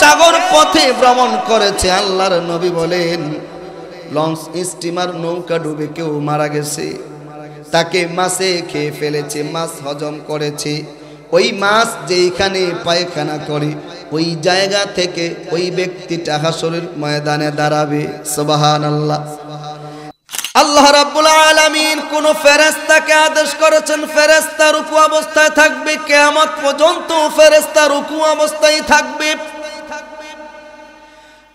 সাগর পথে ভ্রমণ করেছে। আল্লাহর নবী বলেন লঞ্চ স্টিমার নৌকা ডুবে কেউ মারা গেছে, তাকে মাছে খেয়ে ফেলেছে, মাছ হজম করেছে। ওই মাছ যেখানে পায়খানা করে ওই জায়গা থেকে ওই ব্যক্তিটা হাসরের ময়দানে দাঁড়াবে। সুবহানাল্লাহ। আল্লাহ রাব্বুল আলামিন কোন ফেরেশতাকে আদেশ করেছেন ফেরেশতা রুকু অবস্থায় থাকবে, কিয়ামত পর্যন্ত ফেরেশতা রুকু অবস্থায় থাকবে।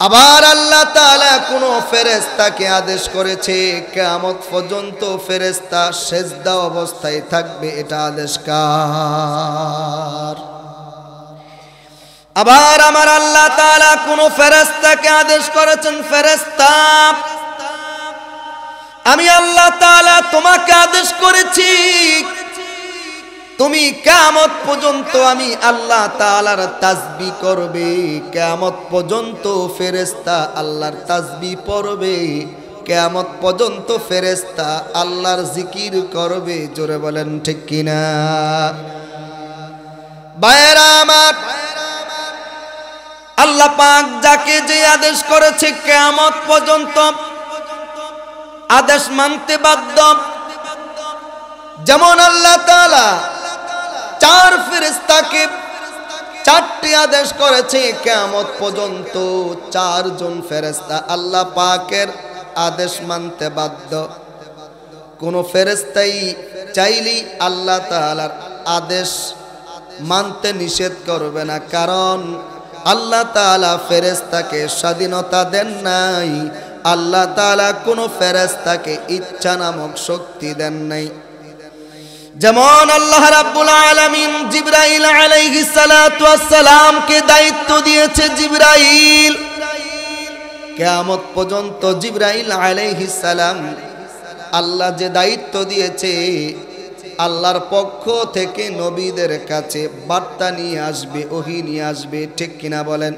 আবার আল্লাহ তাআলা কোন ফেরেশতাকে আদেশ করেছে কিয়ামত পর্যন্ত ফেরেশতা সিজদা অবস্থায় থাকবে, এটা আদেশ কার? আবার আমার আল্লাহ তাআলা কোন ফেরেশতাকে আদেশ করেছেন ফেরেশতা আমি আল্লাহ তাআলা তোমাকে আদেশ করেছি তুমি কিয়ামত পর্যন্ত আমি আল্লাহ তাআলার তাসবিহ করবে। কিয়ামত পর্যন্ত ফেরেশতা আল্লাহর তাসবিহ পড়বে, কিয়ামত পর্যন্ত ফেরেশতা আল্লাহর জিকির করবে। জোরে বলেন ঠিক কিনা? ভাইরা আমার, আল্লাহ পাক যাকে যে আদেশ করেছে কিয়ামত পর্যন্ত আদেশ মানতে বাধ্য। যেমন আল্লাহ তাআলা চার ফেরেশতাকে চারটি আদেশ করেছে কিয়ামত পর্যন্ত চারজন ফেরেশতা আল্লাহ পাকের আদেশ মানতে বাধ্য। কোন ফেরেশতাই চাইলেই আল্লাহ তাআলার আদেশ মানতে নিষেধ করবে না, কারণ আল্লাহ তাআলা ফেরেশতাকে স্বাধীনতা দেন নাই। আল্লাহ তাআলা কোন ফেরেশতাকে ইচ্ছা নামক শক্তি দেন নাই। যেমন আল্লাহ রাব্বুল আলামিন জিবরাইল আলাইহিস সালাতু ওয়াস সালামকে দায়িত্ব দিয়েছে। জিবরাইল কিয়ামত পর্যন্ত জিবরাইল আলাইহিস সালাম আল্লাহ যে দায়িত্ব দিয়েছে আল্লাহর পক্ষ থেকে নবীদের কাছে বার্তা নিয়ে আসবে, ওহী নিয়ে আসবে। ঠিক কিনা বলেন?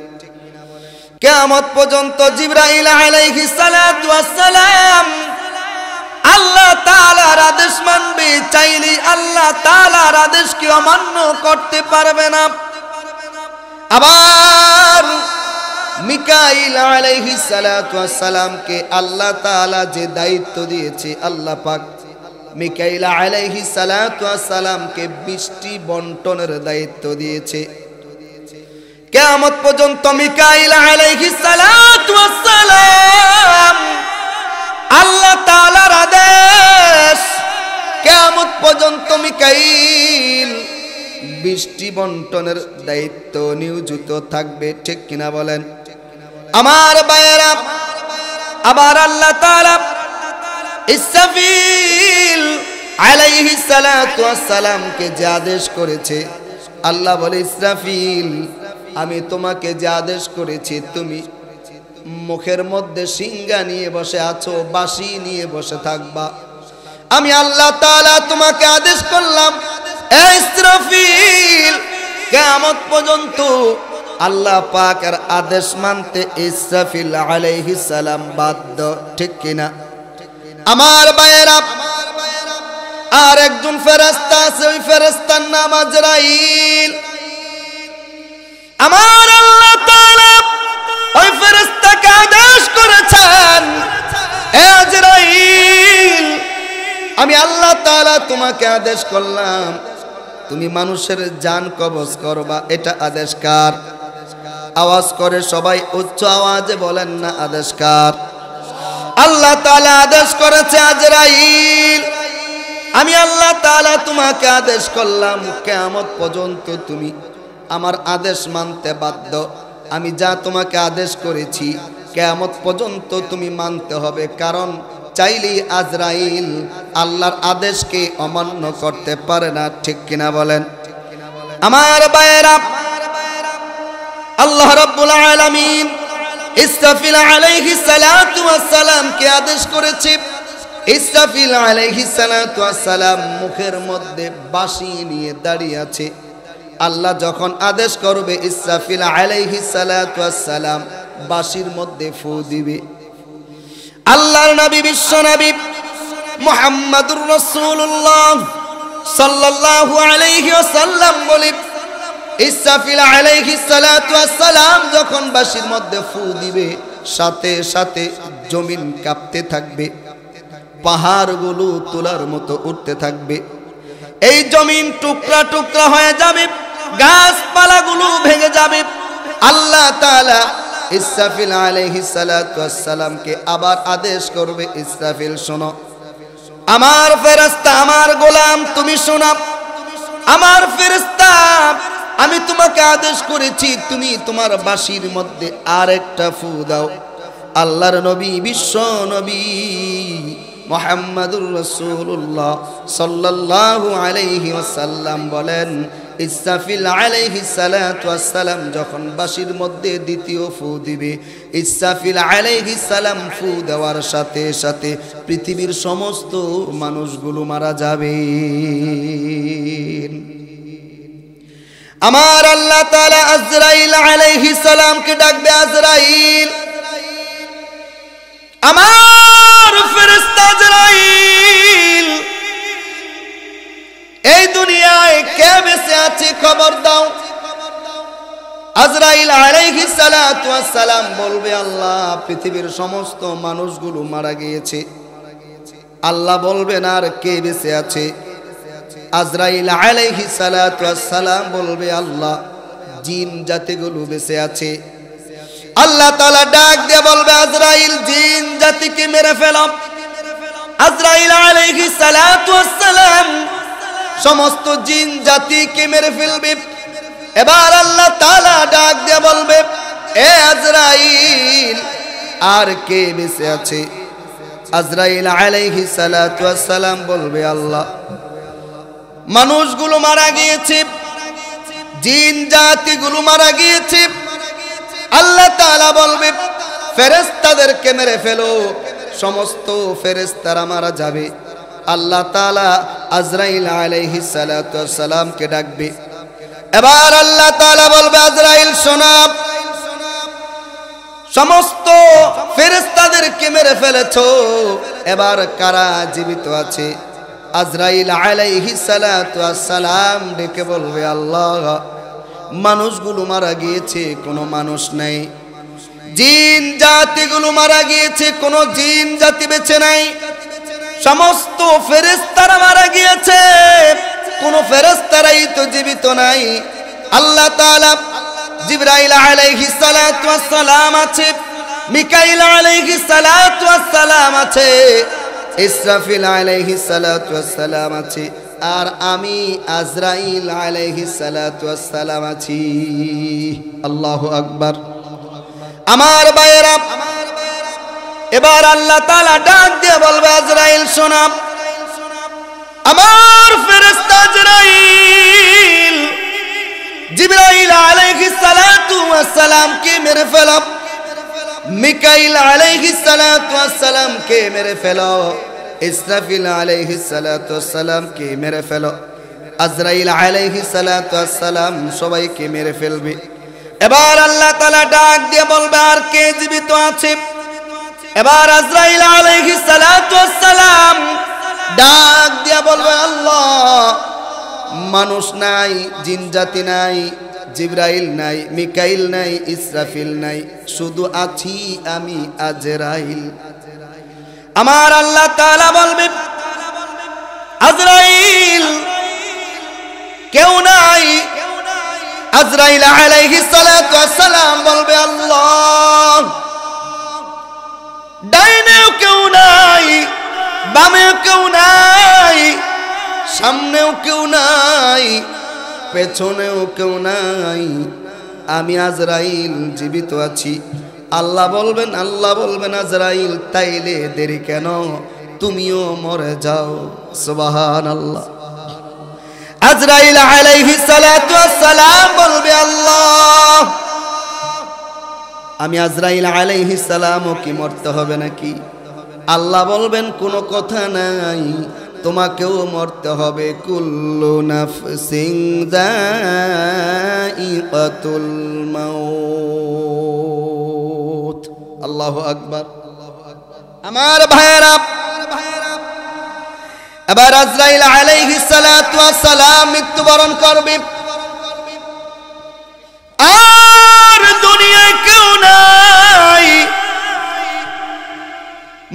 কিয়ামত পর্যন্ত জিবরাইল আলাইহিস সালাতু ওয়াস সালাম আল্লাহ তাআলার আদেশ মানবে, চাইলে আল্লাহ তাআলার আদেশকে অমান্য করতে পারবে না। আবার মিকাইল আলাইহিস সালাতু ওয়াস সালামকে আল্লাহ তাআলা যে দায়িত্ব দিয়েছে আল্লাহ পাক মিকাইল আলাইহিস সালাতু ওয়াস সালামকে বৃষ্টি বন্টনের দায়িত্ব দিয়েছে। কিয়ামত পর্যন্ত মিকাইল আলাইহিস সালাতু ওয়াস সালাম আল্লাহ তাআলার আদেশ কিয়ামত পর্যন্ত মিকাইল বৃষ্টি বন্টনের দায়িত্ব নিয়োজিত থাকবে। ঠিক কিনা বলেন? আমার ভাইয়েরা, আবার আল্লাহ তাআলা ইসরাফিল আলাইহিস সালাতু ওয়াস সালামকে যে আদেশ করেছে আল্লাহ বলে ইসরাফিল আমি তোমাকে যে আদেশ করেছি তুমি মুখের মধ্যে সিংহা নিয়ে বসে আছো, বাঁশি নিয়ে বসে থাকবা। আমি আল্লাহ তাআলা তোমাকে আদেশ করলাম ইসরাফিল কিয়ামত পর্যন্ত আল্লাহ পাকের আদেশ মানতে ইসরাফিল আলাইহিস সালাম বাধ্য। ঠিক কিনা? আমার ভাইয়েরা, আর একজন ফেরেশতা আছে, ওই ফেরেশতার নাম আজরাইল। আমার আল্লাহ তাআলা ওই ফেরেশতাকে আদেশ করেছেন আজরাইল আমি আল্লাহ তাআলা তোমাকে আদেশ করলাম তুমি মানুষের জান কবজ করবা। এটা আদেশ কার? আওয়াজ করে সবাই উচ্চ আওয়াজে বলেন না আদেশ কার? আল্লাহ তাআলা আদেশ করেছে আজরাইল আমি আল্লাহ তাআলা তোমাকে আদেশ করলাম কিয়ামত পর্যন্ত তুমি আমার আদেশ মানতে বাধ্য। আমি যা তোমাকে আদেশ করেছি কিয়ামত পর্যন্ত তুমি মানতে হবে, কারণ চাইলেই আজরাইল আল্লাহর আদেশকে অমান্য করতে পারে না। ঠিক কিনা বলেন? আমার ভাইয়েরা, আল্লাহ রাব্বুল আলামিন ইসরাফিল আলাইহিস সালাতু ওয়াস সালামকে আদেশ করেছে। ইসরাফিল আলাইহিস সালাতু ওয়াস সালাম মুখের মধ্যে বাঁশি নিয়ে দাঁড়িয়ে আছে। আল্লাহ যখন আদেশ করবে ইসরাফিল আলাইহিস সালাতু ওয়াস সালাম বাঁশির মধ্যে ফু দিবে। আল্লাহর নবী বিশ্ব নবী মুহাম্মাদুর রাসূলুল্লাহ সাল্লাল্লাহু আলাইহি ওয়াসাল্লাম বলে ইসরাফিল আলাইহিস সালাতু ওয়াস সালাম যখন বাঁশির মধ্যে ফু দিবে, সাথে সাথে জমিন কাঁপতে থাকবে, পাহাড়গুলো তোলার মতো উঠতে থাকবে, এই জমিন টুকরা টুকরা হয়ে যাবে, গাছপালাগুলো ভেঙে যাবে। আল্লাহ তাআলা ইসরাফিল আলাইহিস সালাতু ওয়াস সালামকে আবার আদেশ করবে, ইসরাফিল শোনো, আমার ফেরেশতা, আমার গোলাম, তুমি শোনো, আমার ফেরেশতা, আমি তোমাকে আদেশ করেছি, তুমি তোমার বাঁশির মধ্যে আরেকটা ফু দাও। আল্লাহর নবী, বিশ্ব নবী মুহাম্মাদুর রাসূলুল্লাহ সাল্লাল্লাহু আলাইহি ওয়াসাল্লাম বলেন, ইসরাফিল আলাইহিস সালাতু ওয়াস সালাম যখন বাঁশির মধ্যে দ্বিতীয় ফু দিবে, ইসরাফিল আলাইহিস সালাম ফু দেওয়ার সাথে সাথে পৃথিবীর সমস্ত মানুষগুলো মারা যাবে। আমার আল্লাহ তাআলা আজরাইল আলাইহিস সালামকে ডাকবে, আজরাইল, আমার ফেরেশতা আজরাইল, এই দুনিয়ায় কে বেঁচে আছে খবর দাও। আজরাইল আলাইহিস সালাতু ওয়াস সালাম বলবে, আল্লাহ, পৃথিবীর সমস্ত মানুষগুলো মারা গিয়েছে। আল্লাহ বলবেন, আর কে বেঁচে আছে? আজরাইল আলাইহিস সালাতু ওয়াস সালাম বলবে, আল্লাহ, জিন জাতিগুলো বেঁচে আছে। আল্লাহ তাআলা ডাক দিয়ে বলবে, আজরাইল, জিন জাতিকে মেরে ফেলো। আজরাইল আলাইহিস সালাতু ওয়াস সালাম সমস্ত জিন জাতিকে মেরে ফেলবে। এবার আল্লাহ তাআলা ডাক দিয়ে বলবে, এ আজরাইল, আর কে বেঁচে আছে? আজরাইল আলাইহিস সালাতু ওয়াস সালাম বলবে, আল্লাহ, মানুষগুলো মারা গিয়েছে, জিন জাতিগুলো মারা গিয়েছে। আল্লাহ তাআলা বলবে, ফেরেশতাদেরকে মেরে ফেলো, সমস্ত ফেরেশতারা মারা যাবে। আল্লাহ তাআলা আজরাইল আলাইহিস সালাতু ওয়াস সালামকে ডাকবে। এবার আল্লাহ তাআলা বলবে, আজরাইল, শোনো, সমস্ত ফেরেশতাদেরকে মেরে ফেলেছো, এবার কারা জীবিত আছে? আজরাইল আলাইহিস সালাতু ওয়াস সালাম ডেকে বলবে, আল্লাহ, মানুষগুলো মারা গিয়েছে, কোনো মানুষ নেই। জিন জাতিগুলো মারা গিয়েছে, কোনো জিন জাতি বেঁচে নাই। সমস্ত ফেরেশতারা মারা গিয়েছে, কোনো ফেরেশতারাই তো জীবিত নাই। আল্লাহ তাআলা জিবরাইল আলাইহিস সালাতু ওয়াস সালাম আছে, মিকাইল আলাইহিস সালাতু ওয়াস সালাম আছে, ইসরাফিল আলাইহিস সালাতু ওয়াস সালাম আছে, আর আমি আজরাইল আলাইহিস সালাতু ওয়াস সালাম আছি। আল্লাহু আকবার। আমার ভাইয়েরা, এবার আল্লাহ তাআলা ডাক দিয়ে বলবে, আজরাইল, শোনো, আমার ফেরেশতা আজরাইল জিবরাইল আলাইহিস সালাতু ওয়াস সালামকে মেরে ফেলো, মিকাইল আলাইহিস সালাতু ওয়াস সালামকে মেরে ফেলো, ইসরাফিল আলাইহিস সালাতু ওয়াস সালামকে মেরে ফেলো, আজরাইল আলাইহিস সালাতু ওয়াস সালাম সবাইকে মেরে ফেলবে। এবার আল্লাহ তাআলা ডাক দিয়ে বলবে, আর কে জীবিত আছে? এবার আজরাইল আলাইহিস সালাতু ওয়াস সালাম ডাক দিয়ে বলবে, আল্লাহ, মানুষ নাই, জিন জাতি নাই, জিবরাইল নাই, মিকাইল নাই, ইসরাফিল নাই, শুধু আছি আমি আজরাইল। আমার আল্লাহ তাআলা বলবে, আজরাইল, কেউ নাই। আজরাইল আলাইহিস সালাতু ওয়াস সালাম বলবে, আল্লাহ, ডাইনেও কেউ নাই, বামেও কেউ নাই, সামনেও কেউ নাই, পেছনেও কেউ নাই, আমি আজরাইল জীবিত আছি। আল্লাহ বলবেন, আজরাইল, তাইলে দেরি কেন, তুমিও মরে যাও। সুবহানাল্লাহ। আজরাইল আলাইহিস সালাতু ওয়াস সালাম বলবে, আল্লাহ, আমি আজরাইল আলাইহিস সালামও কি মরতে হবে নাকি? আল্লাহ বলবেন, কোনো কথা নাই, তোমাকেও মরতে হবে। কুল্লু নাফসিন যায়িকাতুল মাউত। আল্লাহু আকবার। আমার ভাইয়েরা, এবার আজরাইল আলাইহিস সালাতু ওয়াস সালাম মৃত্যুবরণ করবে। আর দুনিয়ায় কেউ নাই,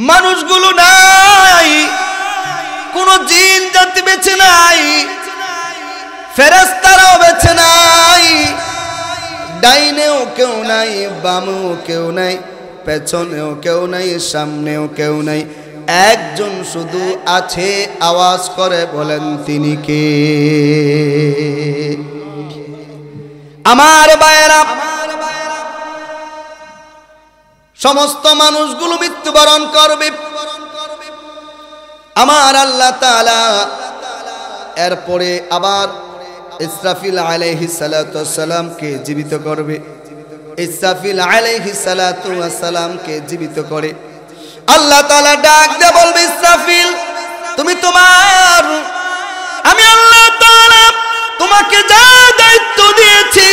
মানুষগুলো নাই, কোন জিন জাতি বেঁচে নাই, ফেরেশতারাও বেঁচে নাই, ডাইনেও কেউ নাই, বামেও কেউ নাই, পেছনেও কেউ নাই, সামনেও কেউ নাই, একজন শুধু আছে, আওয়াজ করে বলেন তিনি কে? আমার ভাইয়েরা, সমস্ত মানুষগুলো মৃত্যুবরণ করবে, আমার আল্লাহ তাআলা এরপরে আবার ইসরাফিল আলাইহিস সালাতু ওয়াস সালামকে জীবিত করবে। ইসরাফিল আলাইহিস সালাতু ওয়াস সালামকে জীবিত করে আল্লাহ তাআলা ডাক দিয়ে বলবে, ইসরাফিল তুমি তোমার, আমি আল্লাহ তাআলা তোমাকে যা দায়িত্ব দিয়েছি,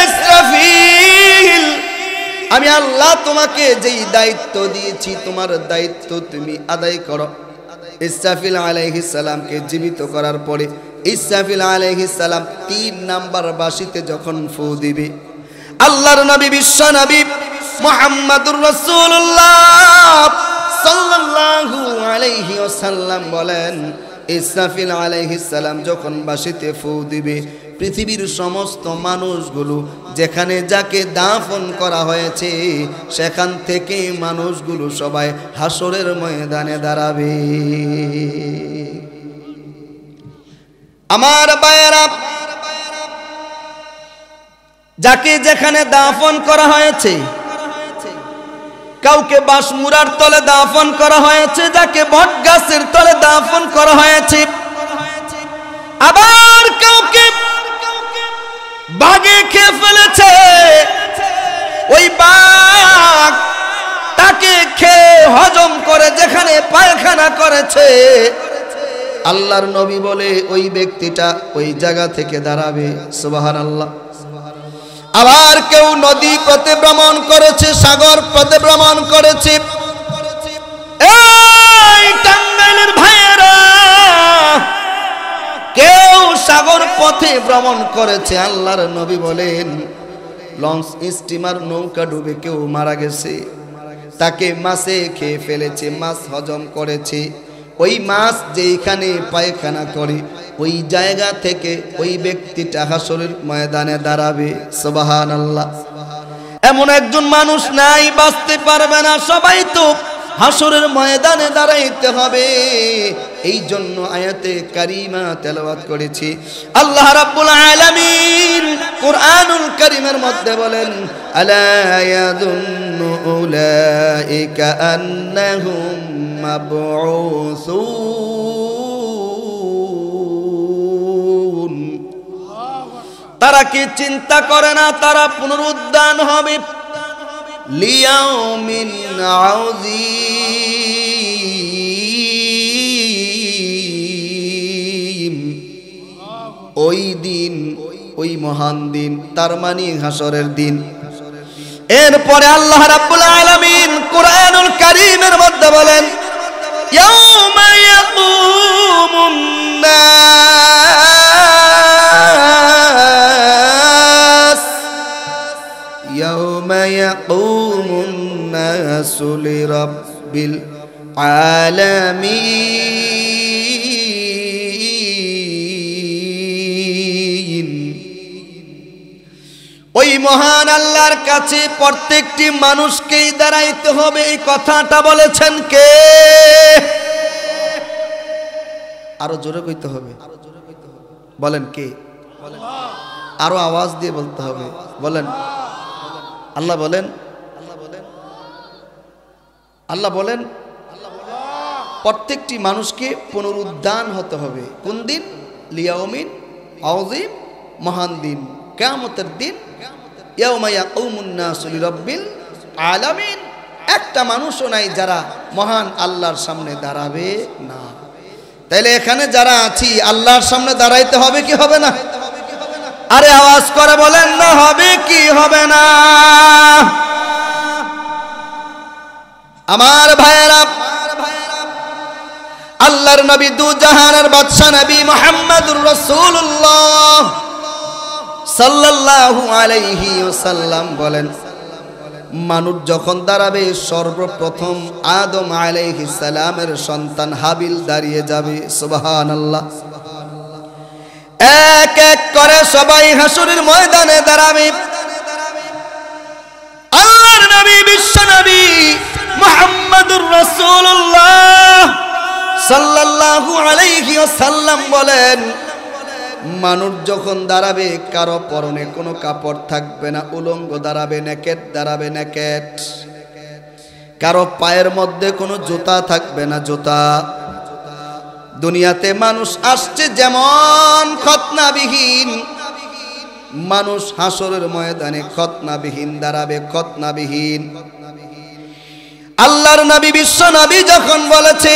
ইসরাফিল আমি আল্লাহ তোমাকে যেই দায়িত্ব দিয়েছি তোমার দায়িত্ব তুমি আদায় করো। ইসরাফিল আলাইহিস সালামকে জীবিত করার পরে ইসরাফিল আলাইহিস সালাম 3 নাম্বার বাঁশিতে যখন ফু দিবে, আল্লাহর নবী বিশ্ব নবী মুহাম্মাদুর রাসূলুল্লাহ সাল্লাল্লাহু আলাইহি ওয়াসাল্লাম বলেন, ইসরাফিল আলাইহিস সালাম যখন বাঁশিতে ফু দিবে, পৃথিবীর সমস্ত মানুষগুলো যেখানে যাকে দাফন করা হয়েছে সেখান থেকে মানুষগুলো সবাই হাসরের ময়দানে দাঁড়াবে। আমার ভাইয়েরা, যাকে যেখানে দাফন করা হয়েছে, কাউকে বাঁশমুড়ার তলে দাফন করা হয়েছে, যাকে বটগাছের তলে দাফন করা হয়েছে, আবার কাউকে বাঘে খেয়ে ফেলেছে, ওই বাঘ তাকে খেয়ে হজম করে যেখানে পায়খানা করেছে, আল্লাহর নবী বলে ওই ব্যক্তিটা ওই জায়গা থেকে দাঁড়াবে। সুবহানাল্লাহ। আবার কেউ নদী পথে ভ্রমণ করেছে, সাগর পথে ভ্রমণ করেছে, এই টাঙ্গাইলের ভাইয়েরা, কেউ সাগর পথে ভ্রমণ করেছে, আল্লাহর নবী বলেন লঞ্চ স্টিমার নৌকা ডুবে কেউ মারা গেছে, তাকে মাছে খেয়ে ফেলেছে, মাছ হজম করেছে, ওই মাছ যেখানে পায়খানা করে ওই জায়গা থেকে ওই ব্যক্তিটা হাসরের ময়দানে দাঁড়াবে। সুবহানাল্লাহ। এমন একজন মানুষ নাই বাঁচতে পারবে না, সবাই তো হাসরের ময়দানে দাঁড়াইতে হবে। এই জন্য আয়াতে কারিমা তেলাওয়াত করেছি। আল্লাহ রাব্বুল আলামিন কুরআনুল কারীমের মধ্যে বলেন, আলা ইয়াযুন্নু উলাইকা আন্নাহুম মাবউসুন, তারা কি চিন্তা করে না তারা পুনরুত্থান হবে? লিয়াউমিন আযীম, ওই দিন, ওই মহান দিন, তার মানে হাসরের দিন। এরপরে আল্লাহ রাব্বুল আলামিন কুরআনুল কারীমের মধ্যে বলেন, ইয়াউমা ইয়াকুমুন নাস, ইয়াউমা ইয়াকুমুন নাসু লিরাব্বিল আলামিন। ওই মহান আল্লাহর কাছে প্রত্যেকটি মানুষকেই দাঁড়াইতে হবে। এই কথাটা বলেছেন কে? আরো জোরে কইতে হবে, বলেন কে? আরো আওয়াজ দিয়ে বলতে হবে, বলেন। আল্লাহ বলেন, আল্লাহ বলেন প্রত্যেকটি মানুষকে পুনরুত্থান হতে হবে। কোন দিন? লিয়াউমিন আযীম, মহান দিন, কিয়ামতের দিন। ইয়াউমা ইয়াকুমুন নাসু লিরাব্বিল আলামিন। একটা মানুষও নাই যারা মহান আল্লাহর সামনে দাঁড়াবে না। তাইলে এখানে যারা আছি আল্লাহর সামনে দাঁড়াইতে হবে কি হবে না? আরে আওয়াজ করে বলেন না, হবে কি হবে না? আমার ভাইয়েরা, আল্লাহর নবী দু জাহানের বাদশা নবী মুহাম্মদুর রাসূলুল্লাহ সাল্লাল্লাহু আলাইহি ওয়াসাল্লাম বলেন, মানুষ যখন দাঁড়াবে সর্বপ্রথম আদম আলাইহিস সালামের সন্তান হাবিল দাঁড়িয়ে যাবে। সুবহানাল্লাহ। এক এক করে সবাই হাসরের ময়দানে দাঁড়াবে। আল্লাহর নবী বিশ্ব নবী মুহাম্মদুর রাসূলুল্লাহ সাল্লাল্লাহু আলাইহি ওয়াসাল্লাম বলেন, মানুষ যখন দাঁড়াবে কারো পরনে কোনো কাপড় থাকবে না, উলঙ্গ দাঁড়াবে, নেকেট দাঁড়াবে, নেকেট। কারো পায়ের মধ্যে কোনো জুতা থাকবে না, জুতা। দুনিয়াতে মানুষ আসছে যেমন খতনাবিহীন, মানুষ হাসরের ময়দানে খতনাবিহীন দাঁড়াবে, খতনাবিহীন। আল্লাহর নবী বিশ্ব নবী যখন বলেছে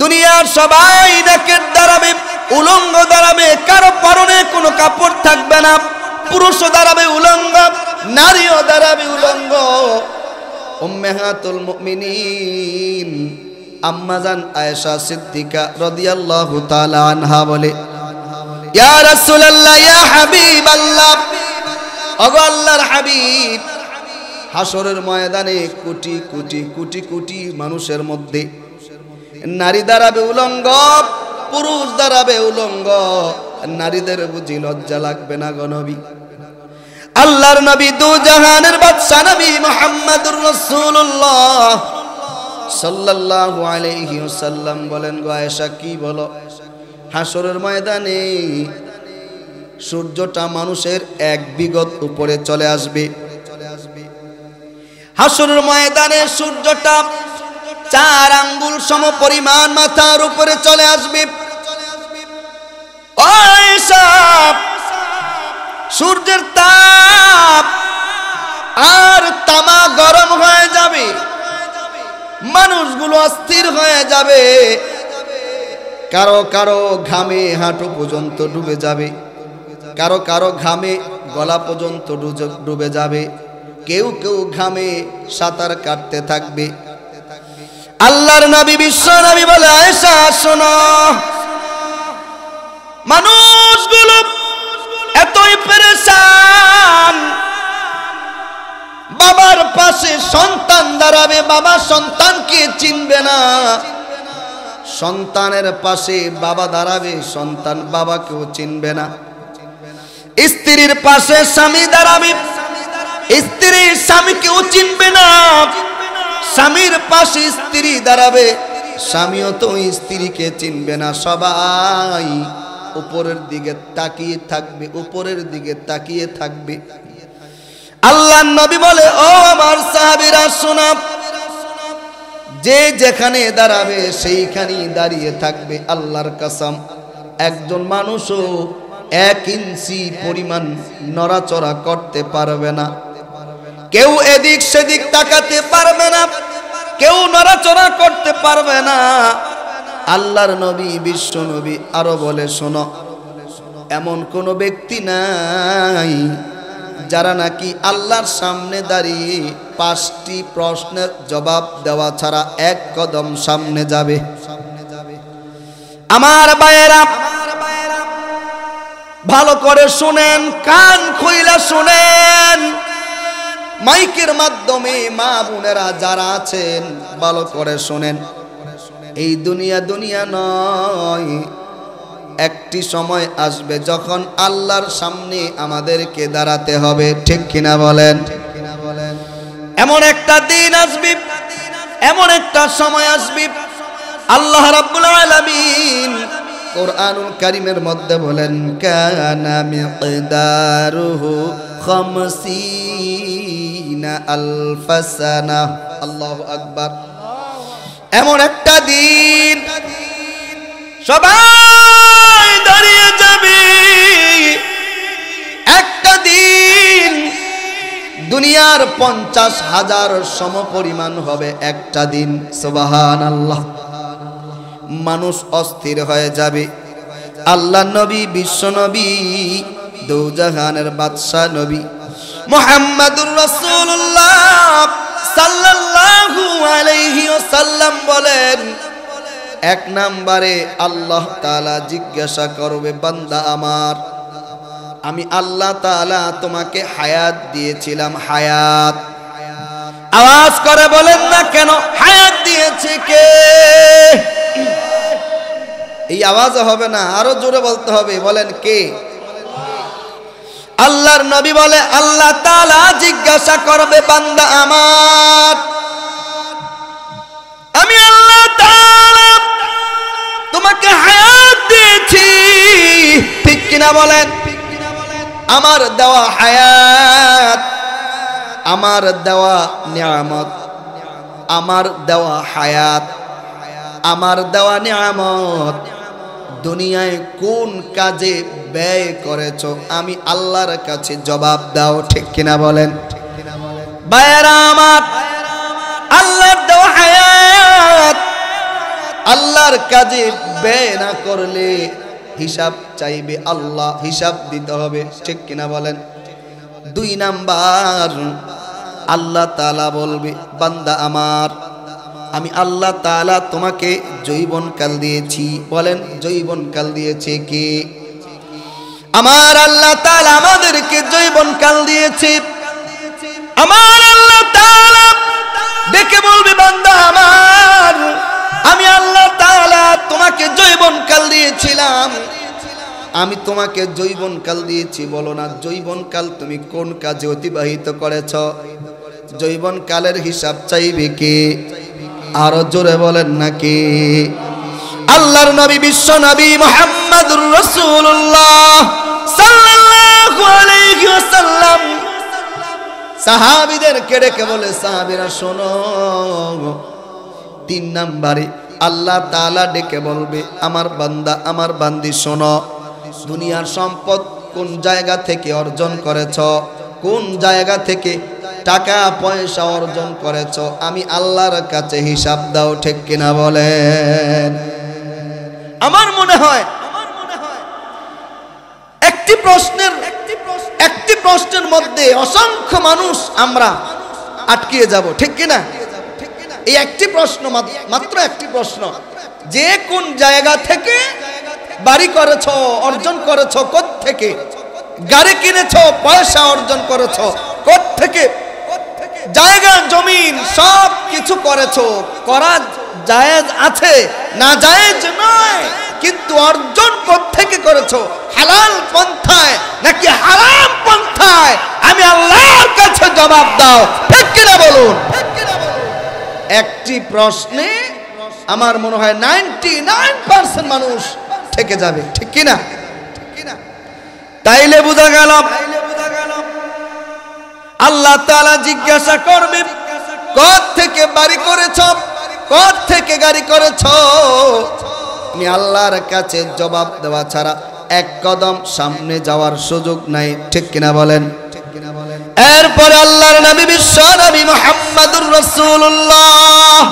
দুনিয়ার সবাই নেকেট দাঁড়াবে, উলঙ্গ দাঁড়াবে, কারো পরনে কোনো কাপড় থাকবে না, পুরুষও দাঁড়াবে উলঙ্গ, নারীও দাঁড়াবে উলঙ্গ। উম্মাহাতুল মুমিনিন আম্মা জান আয়েশা সিদ্দিকা রাদিয়াল্লাহু তাআলা আনহা বলে, ইয়া রাসূলুল্লাহ, ইয়া হাবিবাল্লাহ, ওগো আল্লাহর হাবিব, হাসরের ময়দানে কোটি কোটি কোটি কোটি মানুষের মধ্যে নারী দাঁড়াবে উলঙ্গ, পুরুষ দাঁড়াবে উলঙ্গ। নারীদের বুঝি লজ্জা লাগবে না গো নবী? আল্লাহর নবী দু জাহানের বাদশা নবী মুহাম্মদুর রাসূলুল্লাহ সাল্লাল্লাহু আলাইহি ওয়াসাল্লাম বলেন, গো আয়েশা কি বলো? হাসরের ময়দানে সূর্যটা মানুষের এক বিগত উপরে চলে আসবে। হাসরের ময়দানে সূর্যটা 4 আঙ্গুল সম পরিমাণ মাথার উপরে চলে আসবে। সূর্যের তাপ আর তামা গরম হয়ে যাবে, মানুষগুলো অস্থির হয়ে যাবে, কারো কারো ঘামে হাঁটু পর্যন্ত ডুবে যাবে, কারো কারো ঘামে গলা পর্যন্ত ডুবে যাবে, কেউ কেউ ঘামে সাঁতার কাটতে থাকবে। আল্লাহর নবী বিশ্ব নবী বলে, আয়েশা শোনো, মানুষগুলো এতই পেরেশান, বাবার পাশে সন্তান দাঁড়াবে, বাবা সন্তানকে চিনবে না, সন্তানের পাশে বাবা দাঁড়াবে, সন্তান বাবাকেও চিনবে না, স্ত্রীর পাশে স্বামী দাঁড়াবে, স্ত্রী স্বামীকেও চিনবে না, স্বামীর পাশে স্ত্রী দাঁড়াবে, স্বামীও তো স্ত্রীকে চিনবে না। সবাই উপরের দিকে তাকিয়ে থাকবে, উপরের দিকে তাকিয়ে থাকবে। আল্লাহর নবী বলে, ও আমার সাহাবীরা শোনো, যে যেখানে দাঁড়াবে সেইখানেই দাঁড়িয়ে থাকবে। আল্লাহর কসম, একজন মানুষও 1 ইঞ্চি পরিমাণ নড়াচড়া করতে পারবে না, কেউ এদিক সেদিক তাকাতে পারবে না, কেউ নড়াচড়া করতে পারবে না। আল্লাহর নবী বিশ্ব নবী আরো বলে, শোনো, এমন কোন ব্যক্তি নাই যারা নাকি আল্লাহর সামনে দাঁড়িয়ে 5টি প্রশ্নের জবাব দেওয়া ছাড়া 1 কদম সামনে যাবে। আমার ভাইয়েরা, ভালো করে শুনেন, কান খুইলা শুনেন, মাইকের মাধ্যমে মা বোনেরা যারা আছেন ভালো করে শুনেন। এই দুনিয়া দুনিয়া নয়, একটি সময় আসবে যখন আল্লাহর সামনে আমাদেরকে দাঁড়াতে হবে, ঠিক কিনা বলেন? এমন একটা দিন আসবে, এমন একটা সময় আসবে, আল্লাহ রাব্বুল আলামিন কুরআনুল কারীমের মধ্যে বলেন, কানা মিকদারুহু 50 আলফ সানা। আল্লাহু আকবার। এমন একটা দিন সবাই দাঁড়িয়ে যাবে, একটা দিন দুনিয়ার 50,000 সমপরিমাণ হবে একটা দিন। সুবহানাল্লাহ। মানুষ অস্থির হয়ে যাবে। আল্লাহ নবী বিশ্ব নবী দোজাহানের বাদশা নবী মুহাম্মদুর রাসূলুল্লাহ সাল্লাল্লাহু আলাইহি ওয়াসাল্লাম বলেন, 1 নম্বরে আল্লাহ তাআলা জিজ্ঞাসা করবে, বান্দা আমার, আমি আল্লাহ তাআলা তোমাকে হায়াত দিয়েছিলাম। হায়াত, আওয়াজ করে বলেন না কেন হায়াত দিয়েছে কে? এই আওয়াজও হবে না, আরো জোরে বলতে হবে, বলেন কে? আল্লাহর নবী বলে আল্লাহ তাআলা জিজ্ঞাসা করবে বান্দা আমার, আমি আল্লাহ তাআলা তোমাকে হায়াত দিয়েছি, ঠিক কিনা বলেন? আমার দেওয়া হায়াত, আমার দেওয়া নিয়ামত, আমার দেওয়া হায়াত, আমার দেওয়া নিয়ামত দুনিয়ায় কোন কাজে ব্যয় করেছো আমি আল্লাহর কাছে জবাব দাও, ঠিক কিনা বলেন? ভাইয়েরা আমার, আল্লাহর দেওয়া হায়াত আল্লাহর কাজে ব্যয় না করলে হিসাব চাইবে আল্লাহ, হিসাব দিতে হবে, ঠিক কিনা বলেন? 2 নাম্বার, আল্লাহ তাআলা বলবে বান্দা আমার, আমি আল্লাহ তাআলা তোমাকে যৌবনকাল দিয়েছি। বলেন যৌবনকাল দিয়েছে কে? আমার আল্লাহ তাআলা আমাদেরকে যৌবনকাল দিয়েছে। আমার আল্লাহ তাআলা ডেকে বলবে বান্দা আমার, আমি আল্লাহ তাআলা তোমাকে যৌবনকাল দিয়েছিলাম, আমি তোমাকে যৌবনকাল দিয়েছি। বলো না যৌবনকাল তুমি কোন কাজে অতিবাহিত করেছ? যৌবনকালের হিসাব চাইবে কে? আরো জোরে বলেন নাকি? আল্লাহর নবী বিশ্ব নবী মুহাম্মদুর রাসূলুল্লাহ সাল্লাল্লাহু আলাইহি ওয়াসাল্লাম সাহাবীদেরকে ডেকে বলে, সাহাবীরা শোনো, 3 নম্বরে আল্লাহ তাআলা ডেকে বলবে আমার বান্দা আমার বান্দি শোনো, দুনিয়ার সম্পদ কোন জায়গা থেকে অর্জন করেছ, কোন জায়গা থেকে টাকা পয়সা অর্জন করেছ আমি আল্লাহর কাছে হিসাব দাও, ঠিক কিনা বলেন? আমার মনে হয় একটি প্রশ্নের মধ্যে অসংখ্য মানুষ আমরা আটকিয়ে যাব, ঠিক কিনা? এই একটি প্রশ্ন, মাত্র একটি প্রশ্ন, যে কোন জায়গা থেকে বাড়ি করেছ, অর্জন করেছ কোত্থেকে, গাড়ি কিনেছ, পয়সা অর্জন করেছ কোত্থেকে, জায়গা জমিন সব কিছু করেছ, করা জায়েজ আছে না জায়েজ নয়, কিন্তু অর্জন কোত্থেকে করেছ, হালাল পন্থায় নাকি হারাম পন্থায়, আমি আল্লাহর কাছে জবাব দাও, ঠিক কিনা বলুন? একটি প্রশ্নে আমার মনে হয় 99% মানুষ থেকে যাবে, ঠিক কিনা? তাইলে বোঝা গেল আল্লাহ তাআলা জিজ্ঞাসা করবে কোত্থেকে বাড়ি করেছ, কোত্থেকে গাড়ি করেছ, আমি আল্লাহর কাছে জবাব দেওয়া ছাড়া এক কদম সামনে যাওয়ার সুযোগ নাই, ঠিক কিনা বলেন? এরপরে আল্লাহর নবী বিশ্ব নবী মুহাম্মদুর রাসূলুল্লাহ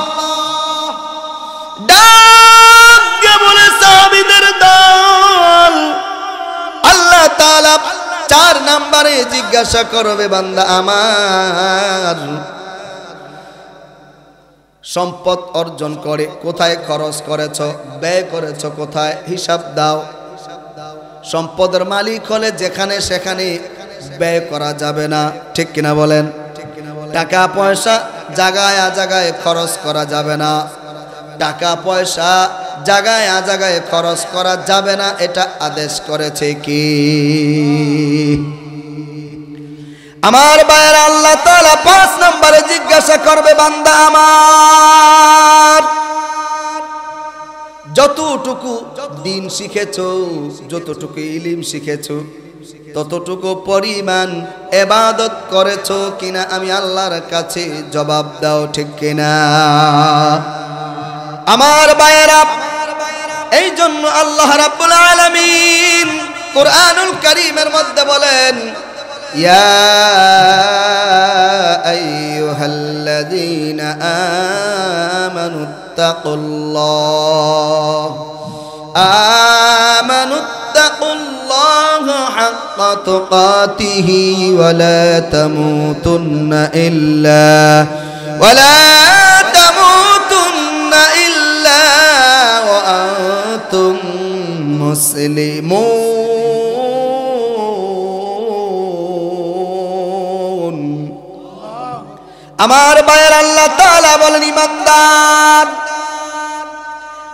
ডাকে বলে সাহাবীদের দল, আল্লাহ তাআলা 4 নম্বরে জিজ্ঞাসা করবে বান্দা আমার, সম্পদ অর্জন করে কোথায় খরচ করেছ, ব্যয় করেছ কোথায়, হিসাব দাও। সম্পদের মালিক হলে যেখানে সেখানে ব্যয় করা যাবে না, ঠিক কিনা বলেন? টাকা পয়সা জায়গায় জায়গায় খরচ করা যাবে না, টাকা পয়সা জায়গায় জায়গায় খরচ করা যাবে না, এটা আদেশ করেছে কি? আমার ভাইয়েরা, আল্লাহ তাআলা 5 নম্বরে জিজ্ঞাসা করবে বান্দা আমার, যতটুকু দিন শিখেছো, যতটুকু ইলম শিখেছো, ততটুকু পরিমাণ ইবাদত করেছো কিনা আমি আল্লাহর কাছে জবাব দাও, ঠিক কিনা? আমার ভাইয়েরা, এই জন্য আল্লাহ রাব্বুল আলামিন কুরআনুল কারীমের মধ্যে বলেন, ইয়া আইয়ুহাল্লাযীনা আমানুত্তাকুল্লাহ হাক্কা তুকাতিহি ওয়া লা তামুতুন্না ইল্লা ওয়া আনতুম মুসলিমুন। আমার ভাইয়ের, আল্লাহ তাআলা বলেন ঈমানদার,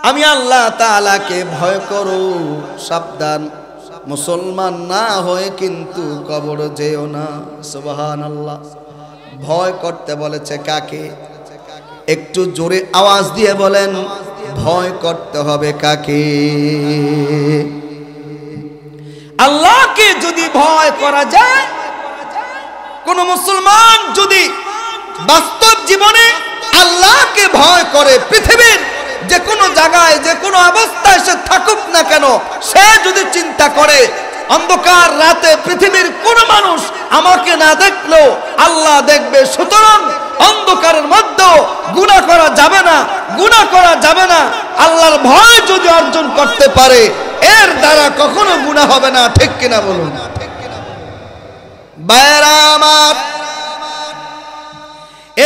আমি আল্লাহ তাআলাকে ভয় করো, সাবধান, মুসলমান না হয়ে কিন্তু কবর যেও না। সুবহানাল্লাহ। ভয় করতে বলেছে কাকে? একটু জোরে আওয়াজ দিয়ে বলেন, ভয় করতে হবে কাকে? আল্লাহকে যদি ভয় করা যায়, কোন মুসলমান যদি বাস্তব জীবনে আল্লাহকে ভয় করে, পৃথিবীর যে কোনো জায়গায় যে কোনো অবস্থায় সে থাকুক না কেন, সে যদি চিন্তা করে অন্ধকার রাতে পৃথিবীর কোন মানুষ আমাকে না দেখলেও আল্লাহ দেখবে, সুতরাং অন্ধকারের মধ্যে গুনাহ করা যাবে না, গুনাহ করা যাবে না, আল্লাহর ভয় যদি অর্জন করতে পারে, এর দ্বারা কখনো গুনাহ হবে না। ঠিক কিনা বলুন? ভাইরা আমার,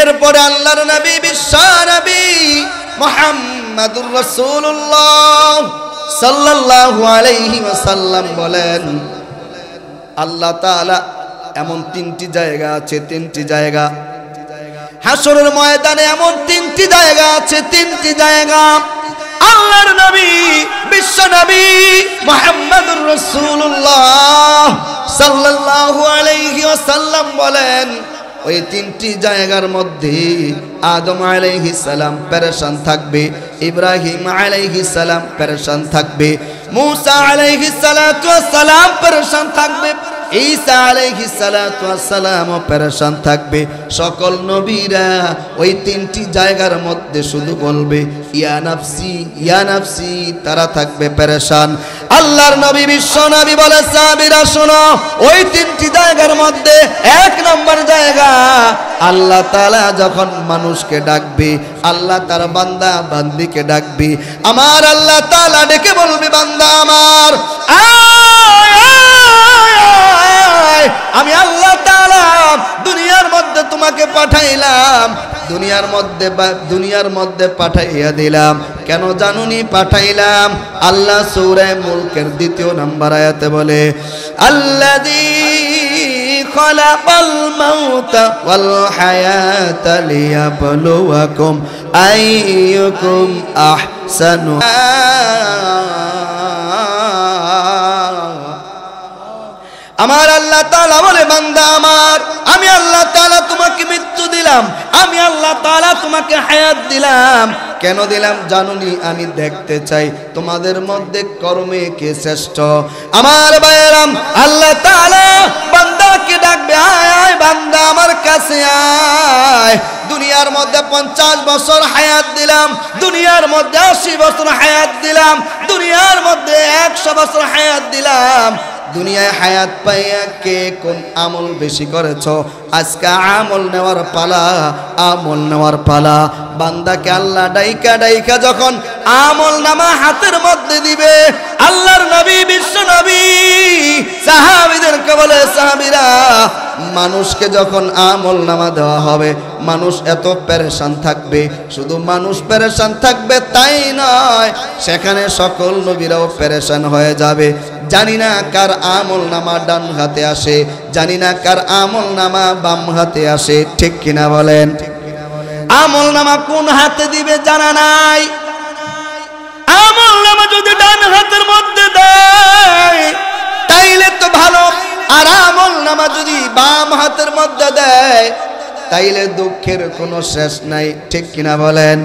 এরপরে আল্লাহর নবী, বিশ্ব নবী মুহাম্মাদুর রাসূলুল্লাহ সাল্লাল্লাহু আলাইহি ওয়াসাল্লাম বলেন, আল্লাহ তাআলা এমন তিনটি জায়গা আছে, তিনটি জায়গা হাসরের ময়দানে, এমন তিনটি জায়গা আছে, তিনটি জায়গা আল্লাহর নবী, বিশ্ব নবী মুহাম্মাদুর রাসূলুল্লাহ সাল্লাল্লাহু আলাইহি ওয়াসাল্লাম বলেন, ওই তিনটি জায়গার মধ্যে আদম আলাইহিস সালাম পেরেশান থাকবে, ইব্রাহিম আলাইহিস সালাম পেরেশান থাকবে, মুসা আলাইহিস সালাতু ওয়াস সালাম পেরেশান থাকবে, ঈসা আলাইহিস সালাতু ওয়াস সালাম পেরেশান থাকবে। সকল নবীরা ওই তিনটি জায়গার মধ্যে শুধু বলবে ইয়া নাফসি, ইয়া নাফসি, তারা থাকবে পেরেশান। আল্লাহর নবী, বিশ্ব নবী বলে, সাহাবীরা শোনো, ওই তিনটি জায়গার মধ্যে এক নম্বর জায়গা, আল্লাহ তাআলা যখন মানুষকে ডাকবে, আল্লাহ তার বান্দা বান্দিকে ডাকবে, আমার আল্লাহ তাআলা ডেকে বলবে, বান্দা আমার আমি আল্লাহ তাআলা দুনিয়ার মধ্যে তোমাকে পাঠাইলাম, দুনিয়ার মধ্যে পাঠাইয়া দিলাম। কেন জানুনি পাঠাইলাম? আল্লাহ সূরা মুলকের 2 নম্বর আয়াতে বলে, আল্লাযী খালাকাল মাউতা ওয়াল হায়াতা লিয়াবলুয়াকুম আইয়ুকুম আহসানু। আমার আল্লাহ তাআলা বলে, বান্দা আমার, আমি আল্লাহ তাআলা তোমাকে মৃত্যু দিলাম, আমি আল্লাহ তাআলা তোমাকে হায়াত দিলাম। কেন দিলাম জানুনি? আমি দেখতে চাই তোমাদের মধ্যে কর্মে কে শ্রেষ্ঠ। আমার ভাইয়েরাম, আল্লাহ তাআলা বান্দাকে ডাকবে, আয় আয় বান্দা আমার কাছে আয়। দুনিয়ার মধ্যে 50 বছর হায়াত দিলাম, দুনিয়ার মধ্যে 80 বছর হায়াত দিলাম, দুনিয়ার মধ্যে 100 বছর হায়াত দিলাম। দুনিয়ায় হায়াত পাইয়া কে কোন আমল বেশি করেছ? আজকে আমল নেওয়ার পালা, আমল নেওয়ার পালা। বান্দাকে আল্লাহ ডাইকা ডাইকা যখন আমল নামা হাতের মধ্যে দিবে, আল্লাহর নবী, বিশ্ব নবী সাহাবীদেরকে বলে, সাহাবীরা, মানুষকে যখন আমল নামা দেওয়া হবে, মানুষ এত পেরেশান থাকবে, শুধু মানুষ পেরেশান থাকবে তাই নয়, সেখানে সকল নবীরাও পেরেশান হয়ে যাবে। জানি না কার আমল নামা ডান হাতে আসে, জানি না কার আমল নামা বাম হাতে আসে। ঠিক কিনা বলেন? আমল নামা কোন হাতে দিবে জানা নাই। আমল নামা যদি ডান হাতের মধ্যে দেয় তাইলে তো ভালো, আর আমল নামা যদি বাম হাতের মধ্যে দেয় তাইলে দুঃখের কোনো শেষ নাই। ঠিক কিনা বলেন?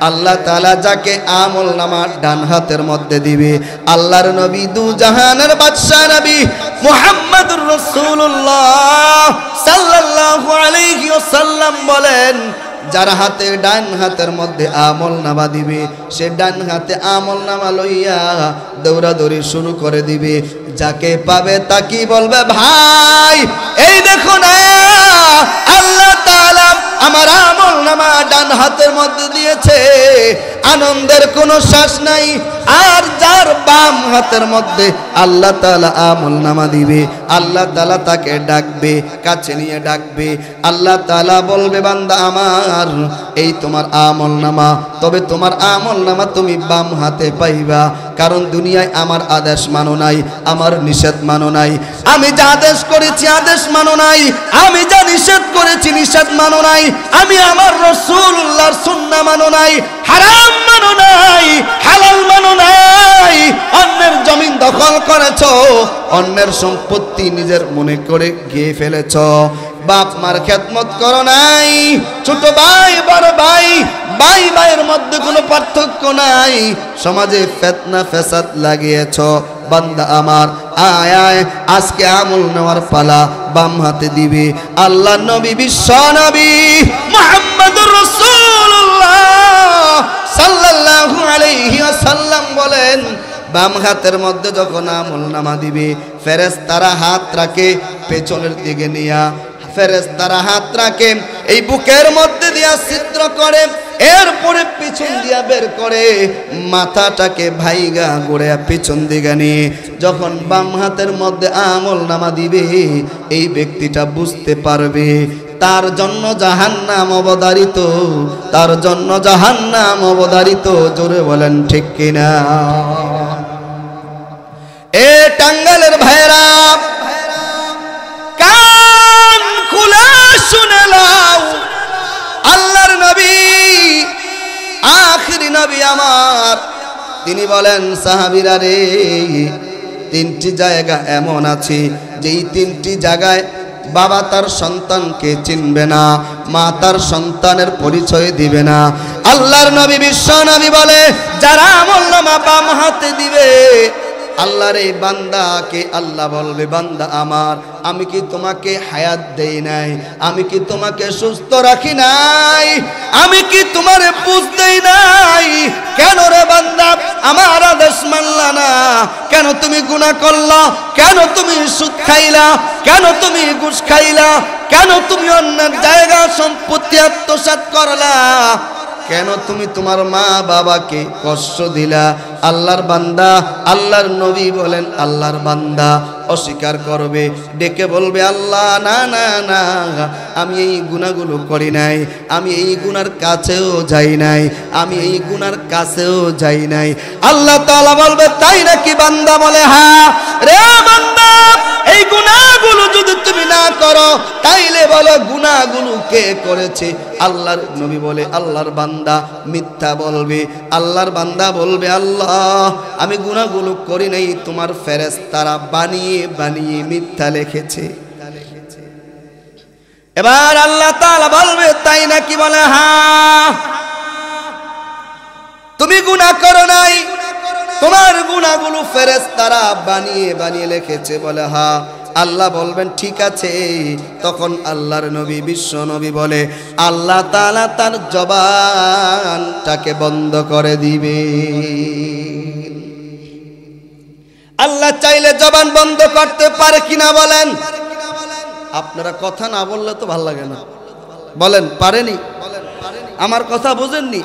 আল্লাহ তাআলা যাকে আমল নামা ডান হাতের মধ্যে দিবে, আল্লাহর নবী, দু জাহানের বাদশা নবী মুহাম্মাদুর রাসূলুল্লাহ সাল্লাল্লাহু আলাইহি ওয়াসাল্লাম বলেন, যার হাতে ডান হাতের মধ্যে আমল নামা দিবে, সে ডান হাতে আমল নামা লইয়া দৌড়াদৌড়ি শুরু করে দিবে। যাকে পাবে তাকে বলবে, ভাই এই দেখো না, আল্লাহ তাআলা আমার আমল নামা ডান হাতের মধ্যে দিয়েছে, আনন্দের কোনো শেষ নাই। আর যার বাম হাতের মধ্যে আল্লাহ তাআলা আমলনামা দিবে, আল্লাহ তাআলা তাকে ডাকবে, কাছে নিয়ে ডাকবে। আল্লাহ তাআলা বলবে, বান্দা আমার, এই তোমার আমলনামা। তবে তোমার আমলনামা তুমি বাম হাতে পাইবা, কারণ দুনিয়ায় আমার আদেশ মানো নাই, আমার নিষেধ মানো নাই। আমি যা আদেশ করেছি আদেশ মানো নাই, আমি যা নিষেধ করেছি নিষেধ মানো নাই, আমি আমার রাসূলুল্লাহর সুন্নাহ মানো নাই, হারাম মানো নাই, হালাল মানো নাই। অন্যের জমিন দখল করেছো, অন্যের সম্পত্তি নিজের মনে করে গিয়ে ফেলেছো। বাপ মার খেদমত করো নাই, ছোট ভাই বড় ভাই, ভাই ভাইয়ের মধ্যে কোনো পার্থক্য নাই, সমাজে ফিতনা ফাসাদ লাগিয়েছো। বান্দা আমার, আয় আয়, আজকে আমল নেওয়ার পালা, বাম হাতে দিবে। আল্লাহ নবী, বিশ্ব নবী মুহাম্মদুর রাসূলুল্লাহ সাল্লাল্লাহু আলাইহি ওয়াসাল্লাম বলেন, বাম হাতের মধ্যে যখন আমলনামা দিবে, ফেরেশতারা হাত রাখে পেছনের দিকে নিয়া, ফেরেশতারা হাত রাখে এই বুকের মধ্যে দিয়া ছিদ্র করে, এরপরে পিছন দিয়া বের করে, মাথাটাকে ভাইগা গোড়া পিছন দিকে নিয়ে যখন বাম হাতের মধ্যে আমলনামা দিবে, এই ব্যক্তিটা বুঝতে পারবে তার জন্য জাহান্নাম অবধারিত, তার জন্য জাহান্নাম অবধারিত। জোরে বলেন ঠিক কিনা? এ টাঙ্গালের ভাইরা, কান খুলে শুনে নাও, আল্লাহর নবী, আখিরি নবী আমার, তিনি বলেন, সাহাবীরা রে, তিনটি জায়গা এমন আছে যেই তিনটি জায়গায় বাবা তার সন্তানকে চিনবে না, মা তার সন্তানের পরিচয় দিবে না। আল্লাহর নবী, বিশ্ব নবী বলে, যারা আমলনামা বাম হাতে দিবে, আল্লাহর এই বান্দাকে আল্লাহ বলবে, বান্দা আমার, আমি কি তোমাকে হায়াত দেই নাই? আমি কি তোমাকে সুস্থ রাখি নাই? আমি কি তোমার বুঝ দেই নাই? কেন রে বান্দা আমার আদেশ মানলা না? কেন তুমি গুনাহ করলা? কেন তুমি সুদ খাইলা? কেন তুমি ঘুষ খাইলা? কেন তুমি অন্যের জায়গা সম্পত্তি আত্মসাৎ করলা? কেন তুমি তোমার মা বাবাকে কষ্ট দিলা? আল্লাহর বান্দা, আল্লাহর নবী বলেন, আল্লাহর বান্দা অস্বীকার করবে, ডেকে বলবে, আল্লাহ না না না, আমি এই গুনাহগুলো করি নাই, আমি এই গুনার কাছেও যাই নাই, আমি এই গুনার কাছেও যাই নাই। আল্লাহ তাআলা বলবে, তাই নাকি? বান্দা বলে, হ্যাঁ রে বান্দা, এই গুনাহগুলো যদি তুমি না করো, তাইলে বলো গুনাহগুলো কে করেছে? আল্লাহর নবী বলে, আল্লাহর বান্দা মিথ্যা বলবে। আল্লাহর বান্দা বলবে, আল্লাহ, আমি গুনাহগুলো করি নাই, তোমার ফেরেশতারা বানিয়ে বানিয়ে মিথ্যা লিখেছে। এবার আল্লাহ তাআলা বলবে, তাই নাকি? বলে, হ্যাঁ, তুমি গুনাহ করো নাই, তোমার গুনাহগুলো ফেরেশতারা বানিয়ে বানিয়ে লিখেছে। বলে, হ্যাঁ। আল্লাহ বলবেন, ঠিক আছে। তখন আল্লাহর নবী, বিশ্ব নবী বলে, আল্লাহ তাআলা তার জবানটাকে বন্ধ করে দিবে। আল্লাহ চাইলে জবান বন্ধ করতে পারে কিনা বলেন? আপনারা কথা না বললে তো ভালো লাগে না। বলেন, পারেনি? আমার কথা বুঝেননি?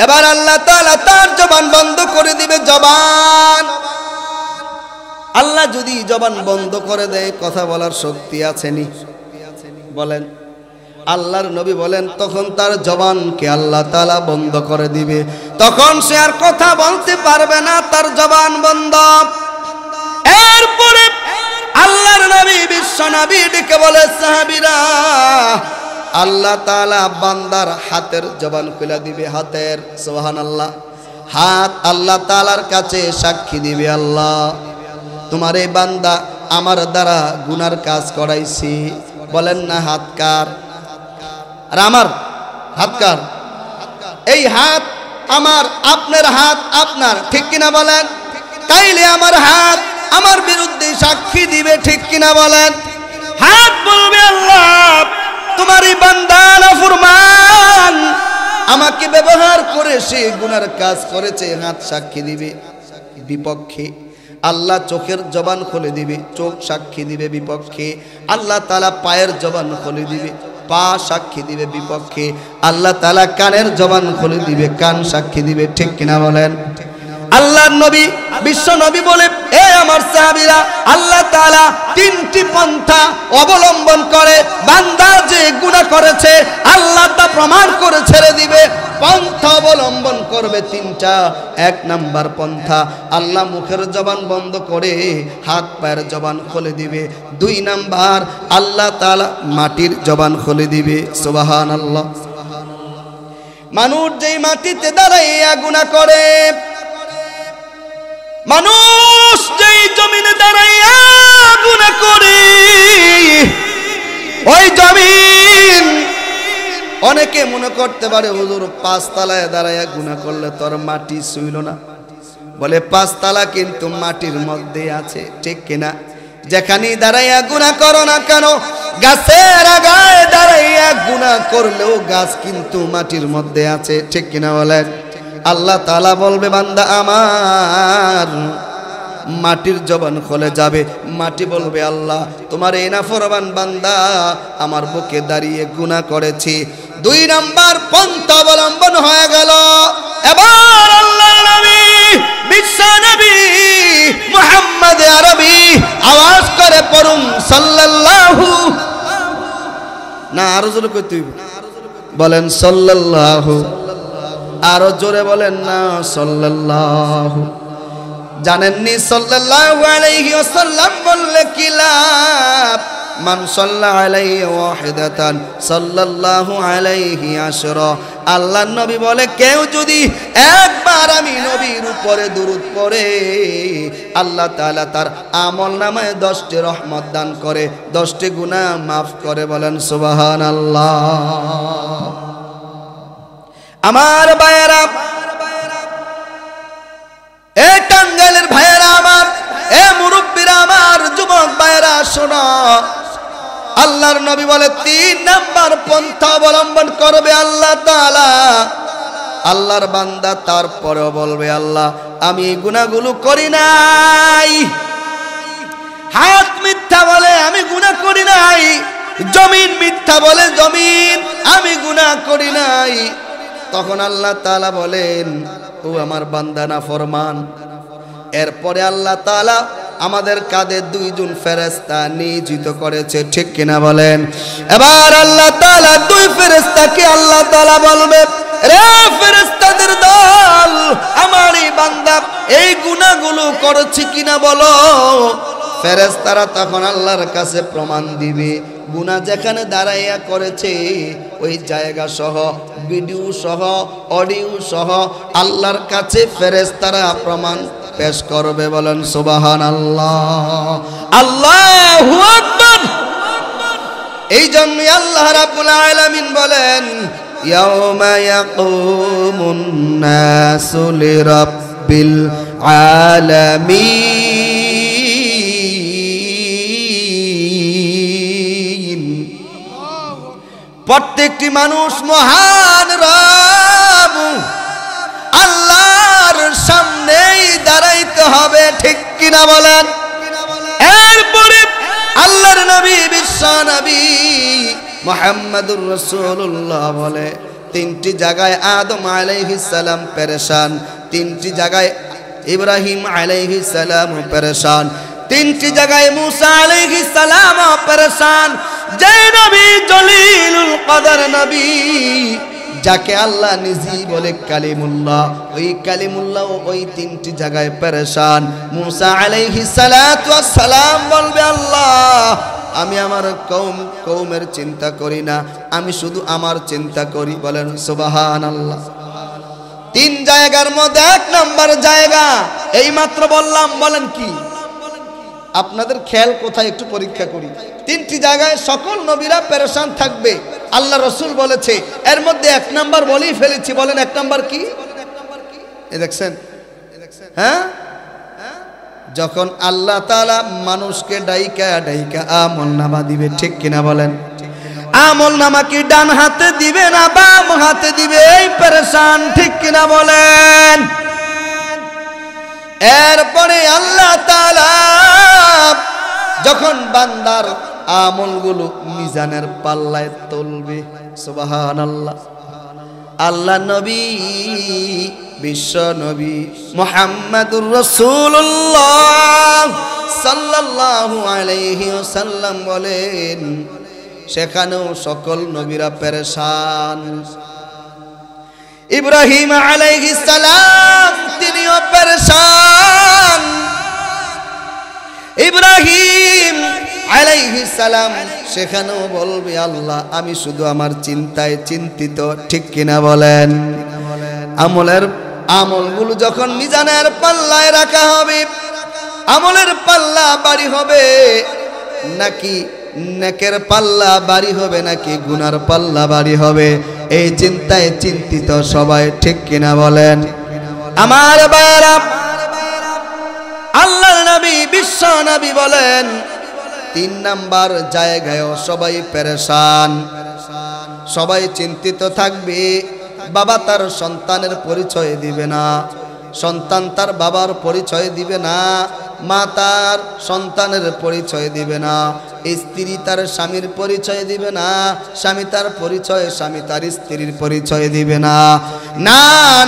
এবার আল্লাহ তাআলা তার জবান বন্ধ করে দিবে। জবান, আল্লাহ যদি জবান বন্ধ করে দেয়, কথা বলার শক্তি আছেনি? বলেন। আল্লাহর নবী বলেন, তখন তার জবানকে আল্লাহ তাআলা বন্ধ করে দিবে, তখন সে আর কথা বলতে পারবে না, তার জবান বন্ধ। এরপরে আল্লাহর নবী, বিশ্ব নবী ডেকে বলে, সাহাবীরা, আল্লাহ তাআলা বান্দার হাতের জবান খুলে দিবে, হাতের। সুবহানাল্লাহ। হাত আল্লাহ তাআলার কাছে সাক্ষী দিবে, আল্লাহ, তোমার এই বান্দা আমার দ্বারা গুনার কাজ করাইছি। বলেন না, হাত কার? আর আমার হাত কার? এই হাত আমার, আপনার হাত আপনার, ঠিক কিনা বলেন? তাইলে আমার হাত আমার বিরুদ্ধে সাক্ষী দিবে, ঠিক কিনা বলেন? হাত বলবে, আল্লাহ, তোমার এই বান্দা নাফরমান, আমাকে ব্যবহার করে সে গুনার কাজ করেছে। হাত সাক্ষী দিবে বিপক্ষে। আল্লাহ চোখের জবান খুলে দিবে, চোখ সাক্ষী দিবে বিপক্ষে। আল্লাহ তাআলা পায়ের জবান খুলে দিবে, পা সাক্ষী দিবে বিপক্ষে, আল্লাহ তাআলা কানের জবান খুলে দিবে, কান সাক্ষী দিবে। ঠিক কিনা বলেন? আল্লাহর নবী বিশ্ব নবী বলে, এ আমার সাহাবীরা, আল্লাহ তাআলা তিনটি পন্থা অবলম্বন করে বান্দা যে গুনাহ করেছে আল্লাহ তা প্রমাণ করে ছেড়ে দিবে। পন্থা অবলম্বন করবে তিনটা। এক নাম্বার পন্থা, আল্লাহ মুখের জবান বন্ধ করে হাত পায়ের জবান খুলে দিবে। দুই নাম্বার, আল্লাহ তাআলা মাটির জবান খুলে দিবে। সুবহানাল্লাহ। মানুষ যেই মাটিতে দাঁড়াইয়া গুনাহ করে, মানুষ যেই জমিনে দাঁড়াইয়া গুনাহ করে, ওই জমিন, অনেকে মনে করতে পারে হুজুর 5 তলায় দাঁড়াইয়া গুনাহ করলে তোর মাটি ছুঁইল না। বলে 5 তলা কিন্তু মাটির মধ্যে আছে। ঠিক কিনা? যেখানেই দাঁড়াইয়া গুনাহ করো না কেন, গাছের আগায় দাঁড়াইয়া গুনাহ করলেও গাছ কিন্তু মাটির মধ্যে আছে। ঠিক কিনা বলেন? আল্লাহ তাআলা বলবে, বান্দা আমার মাটির জবান খুলে যাবে। মাটি বলবে, আল্লাহ তোমার এই নাফরমান বান্দা আমার বুকে দাঁড়িয়ে গুনাহ করেছি। দুই নাম্বার পন্থা অবলম্বন হয়ে গেল। এবার আল্লাহর নবী বিশ্ব নবী মুহাম্মদ আরবি আওয়াজ করে পড়ুন সাল্লাল্লাহু, না আরো জোরে কইতে হইব, বলেন সাল্লাল্লাহু, আরো জোরে বলেন না সাল্লাল্লাহু। জানেননি সাল্লাল্লাহু আলাইহি ওয়াসাল্লাম বললে কি লাভ? মান সাল্লা আলাইহি ওয়াহিদাতান সাল্লাল্লাহু আলাইহি আশরা। আল্লাহর নবী বলে, কেউ যদি একবার আমি নবীর উপরে দুরূদ পড়ে আল্লাহ তাআলা তার আমলনামায় 10টি রহমত দান করে, 10টি গুনাহ মাফ করে। বলেন সুবহানাল্লাহ। আমার ভাইয়েরা, এ টাঙ্গাইলের ভাইয়েরা আমার, এ মুরব্বীরা আমার, যুবক ভাইয়েরা শোনো, আল্লাহর নবী বলে 3 নাম্বার পন্থা অবলম্বন করবে আল্লাহ তাআলা। আল্লাহর বান্দা তারপরেও বলবে, আল্লাহ আমি এই গুনাহগুলো করি নাই। হাত মিথ্যা বলে আমি গুনাহ করি নাই, জমিন মিথ্যা বলে জমিন আমি গুনাহ করি নাই। তখন আল্লাহ তাআলা বলেন, ও আমার বান্দা নাফরমান। এরপরে আল্লাহ তাআলা আমাদের কাঁধে 2 জন ফেরেশতা নিয়োজিত করেছে। ঠিক কিনা বলেন? এবার আল্লাহ তাআলা 2 ফেরেশতাকে আল্লাহ তাআলা বলবে, রে ফেরেশতাদের দল, আমার এই বান্দা এই গুনাহগুলো করেছে কিনা বলো। ফেরেশতারা তখন আল্লাহর কাছে প্রমাণ দিবে, গুনাহ যেখানে দাঁড়াইয়া করেছে ওই জায়গা সহ, ভিডিও সহ, অডিও সহ আল্লাহর কাছে ফেরেশতারা প্রমাণ পেশ করবে। বলেন সুবহানাল্লাহ, আল্লাহু আকবার। এই জন্য আল্লাহ রাব্বুল আলামিন বলেন, ইয়াউমা ইয়াকুমুন নাসু লিরাব্বিল আলামিন। প্রত্যেকটি মানুষ মহান রব আল্লাহর সামনেই দাঁড়াইতে হবে। ঠিক কিনা বলেন? এরপরে আল্লাহর নবী বিশ্ব নবী মুহাম্মদুর রাসূলুল্লাহ বলে, 3টি জায়গায় আদম আলাইহিস সালাম পেরেশান, 3টি জায়গায় ইব্রাহিম আলাইহিস সালাম পেরেশান, 3টি জায়গায় মুসা আলাইহিস সালাম পেরেশান। যে নবী জলিলুল কদর নবী, যাকে আল্লাহ নিজেই বলে কালিমুল্লাহ, ওই কালিমুল্লাহ ওই 3টি জায়গায় পেরেশান। মুসা আলাইহিস সালাতু ওয়াস সালাম বলবে, আল্লাহ আমি আমার কওমের চিন্তা করি না, আমি শুধু আমার চিন্তা করি। বলেন সুবহানাল্লাহ। 3 জায়গার মধ্যে 1 নম্বর জায়গা এই মাত্র বললাম, বলেন কি? আপনাদের খেয়াল কোথায় একটু পরীক্ষা করি। 3টি জায়গায় সকল নবীরা পেরেশান থাকবে, আল্লাহ রসুল বলেছে। এর মধ্যে 1 নম্বর বলেই ফেলেছি। বলেন 1 নম্বর কি? এই দেখছেন? হ্যাঁ, যখন আল্লাহ তাআলা মানুষকে ডাইকা ডাইকা আমলনামা দিবে। ঠিক কিনা বলেন? আমলনামা কি ডান হাতে দিবে না বাম হাতে দিবে, এই পেরেশান। ঠিক কিনা বলেন? এরপরে আল্লাহ তাআলা যখন বান্দার আমলগুলো মিজানের পাল্লায় তুলবে। সুবহানাল্লাহ। আল্লাহ নবী বিশ্ব নবী মুহাম্মাদুর রাসূলুল্লাহ সাল্লাল্লাহু আলাইহি ওয়াসাল্লাম বলেন, সেখানেও সকল নবীরা পেরেশান। ইব্রাহিম আলাইহিস সালাম তিনিও পেরেশান। ইব্রাহিম আলাইহিস সালাম সেখানেও বলবে, আল্লাহ আমি শুধু আমার চিন্তায় চিন্তিত। ঠিক কিনা বলেন? আমলগুলো যখন মিজানের পাল্লায় রাখা হবে, আমলের পাল্লা ভারী হবে নাকি নেকের পাল্লা ভারী হবে, নাকি গুনার পাল্লা ভারী হবে, এই চিন্তায় চিন্তিত সবাই। ঠিক কিনা বলেন? আমার ভাইরা, আল্লাহর নবী বিশ্ব নবী বলেন, 3 নাম্বার জায়গায়ও সবাই পেরেশান, সবাই চিন্তিত থাকবে। বাবা তার সন্তানের পরিচয় দিবে না, সন্তান তার বাবার পরিচয় দিবে না, মা তার সন্তানের পরিচয় দিবে না, স্ত্রী তার স্বামীর পরিচয় দিবে না, স্বামী তার পরিচয়, স্বামী তার স্ত্রীর পরিচয় দিবে না। না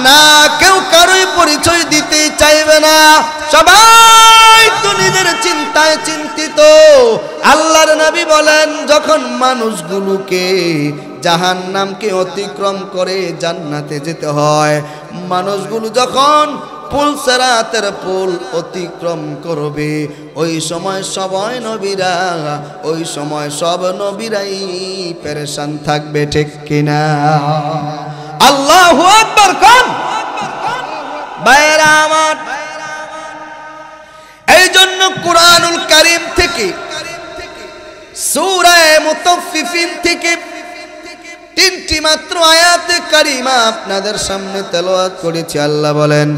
না, কেউ কারোই পরিচয় দিতে চাইবে না, সবাই তো নিজের চিন্তায় চিন্তিত। আল্লাহর নবী বলেন, যখন মানুষগুলোকে জাহান্নামকে অতিক্রম করে জান্নাতে যেতে হয়, মানুষগুলো যখন পুল সিরাতের পুল অতিক্রম করবে, ওই সময় সবাই নবীরা, ওই সময় সব নবীরাই পেরেশান থাকবে। ঠিক কিনা? আল্লাহু আকবার কোন ভাইরা আমার। এই জন্য কুরআনুল কারীম থেকে সূরা মুতাফফিফিন থেকে 3টি মাত্র আয়াতে কারিমা আপনাদের সামনে তেলাওয়াত করেছি। আল্লাহ বলেন,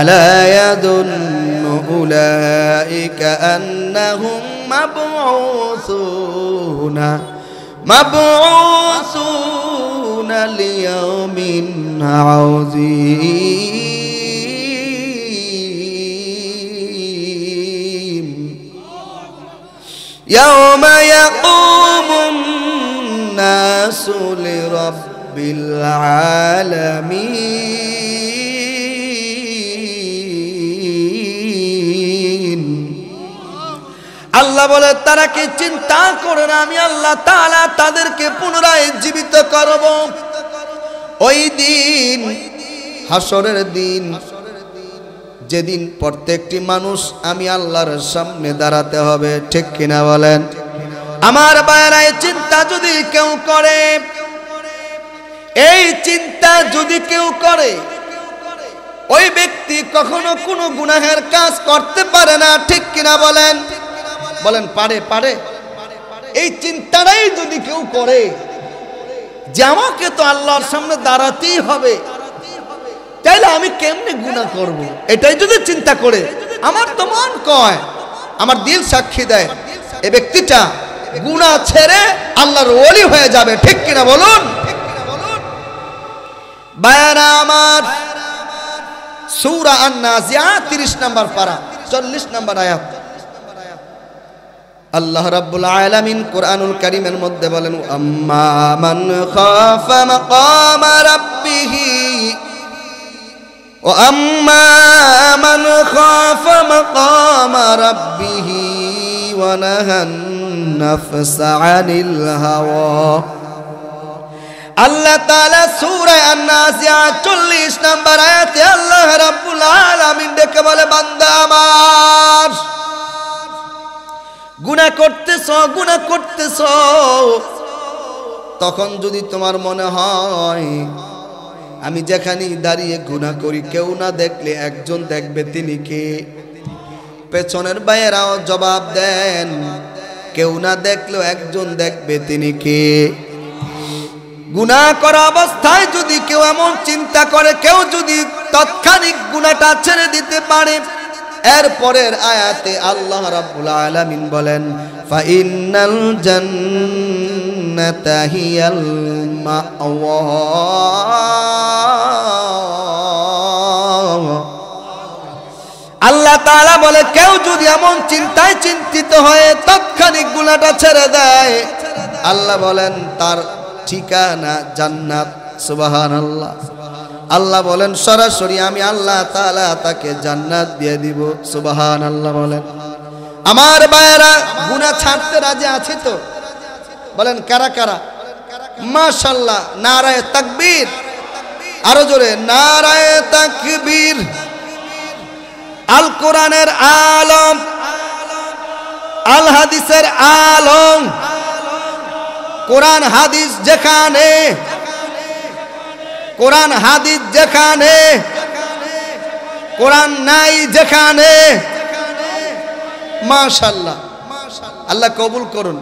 আলা ইয়াদুন্নু উলাইকা আন্নাহুম মাবউসুনা লিয়াউমিন আযীম ইয়াওমা ইয়াকুমুন الناس لرب العالمين। আল্লাহ বলে, তারা কি চিন্তা করে না আমি আল্লাহ তাআলা তাদেরকে পুনরায় জীবিত করব ওই দিন, হাসরের দিন, যেদিন প্রত্যেকটি মানুষ আমি আল্লাহর সামনে দাঁড়াতে হবে। ঠিক কিনা বলেন? আমার ভাইরা, এই চিন্তা যদি কেউ করে, এই চিন্তা যদি কেউ করে, ওই ব্যক্তি কখনো কোনো গুনাহের কাজ করতে পারে না। ঠিক কিনা বলেন? বলেন পারে? এই চিন্তাটাই যদি কেউ করে যে আমাকে তো আল্লাহর সামনে দাঁড়াতেই হবে, তাইলে আমি কেমনে গুনাহ করব, এটাই যদি চিন্তা করে, আমার তো মন কয়, আমার দিল সাক্ষী দেয়, এই ব্যক্তিটা গুনাহ ছেড়ে আল্লাহর ওলি হয়ে যাবে। ঠিক কিনা বলুন? ভাইরা আমার, সূরা আন-নাজিআত 30 নম্বর পারা 40 নম্বর আয়াত, আল্লাহ রাব্বুল আলামিন কুরআনুল কারীমের মধ্যে বলেন, আম্মা মান খাফা মাকামা রাব্বিহি ওয়া আম্মা মান খাফা মাকামা রাব্বিহি ওয়া নাহান নাফসা আনিল হাওয়া। আল্লাহ তাআলা সূরা আন-নাজিআত 40 নম্বর আয়াতে আল্লাহ রাব্বুল আলামিন ডেকে বলে, বান্দা আমার, গুনাহ করতেছ, তখন যদি তোমার মনে হয় আমি যেখানেই দাঁড়িয়ে গুনাহ করি কেউ না দেখলে একজন দেখবে, তিনি কে? পেছনের ভাইয়েরাও জবাব দেন, কেউ না দেখলেও একজন দেখবে, তিনি কে? গুনাহ করা অবস্থায় যদি কেউ এমন চিন্তা করে, কেউ যদি তৎক্ষণিক গুনাহটা ছেড়ে দিতে পারে, এরপরের আয়াতে আল্লাহ রাব্বুল আলামিন বলেন, ফাইন্নাল জান্নাতা হিয়াল মাওয়া। আল্লাহ তাআলা বলে কেউ যদি এমন চিন্তায় চিন্তিত হয়ে তাৎক্ষণিক গুনাহটা ছেড়ে দেয়, আল্লাহ বলেন তার ঠিকানা জান্নাত। সুবহানাল্লাহ। আল্লাহ বলেন সরাসরি আমি আল্লাহ তাআলা তাকে জান্নাত দিয়ে দিব। সুবহানাল্লাহ বলেন। আমার ভাইয়েরা, গুনাহ ছাড়তে রাজি আছে তো? বলেন কারা কারা? মাশাআল্লাহ, নারায়ে তাকবীর, আরো জোরে নারায়ে তাকবীর। আল কোরআনের আলম, আল হাদিসের আলম, কোরআন হাদিস যেখানে, কোরআন হাদিস যেখানে, কোরআন নাই যেখানে। মাশাআল্লাহ, আল্লাহ কবুল করুন।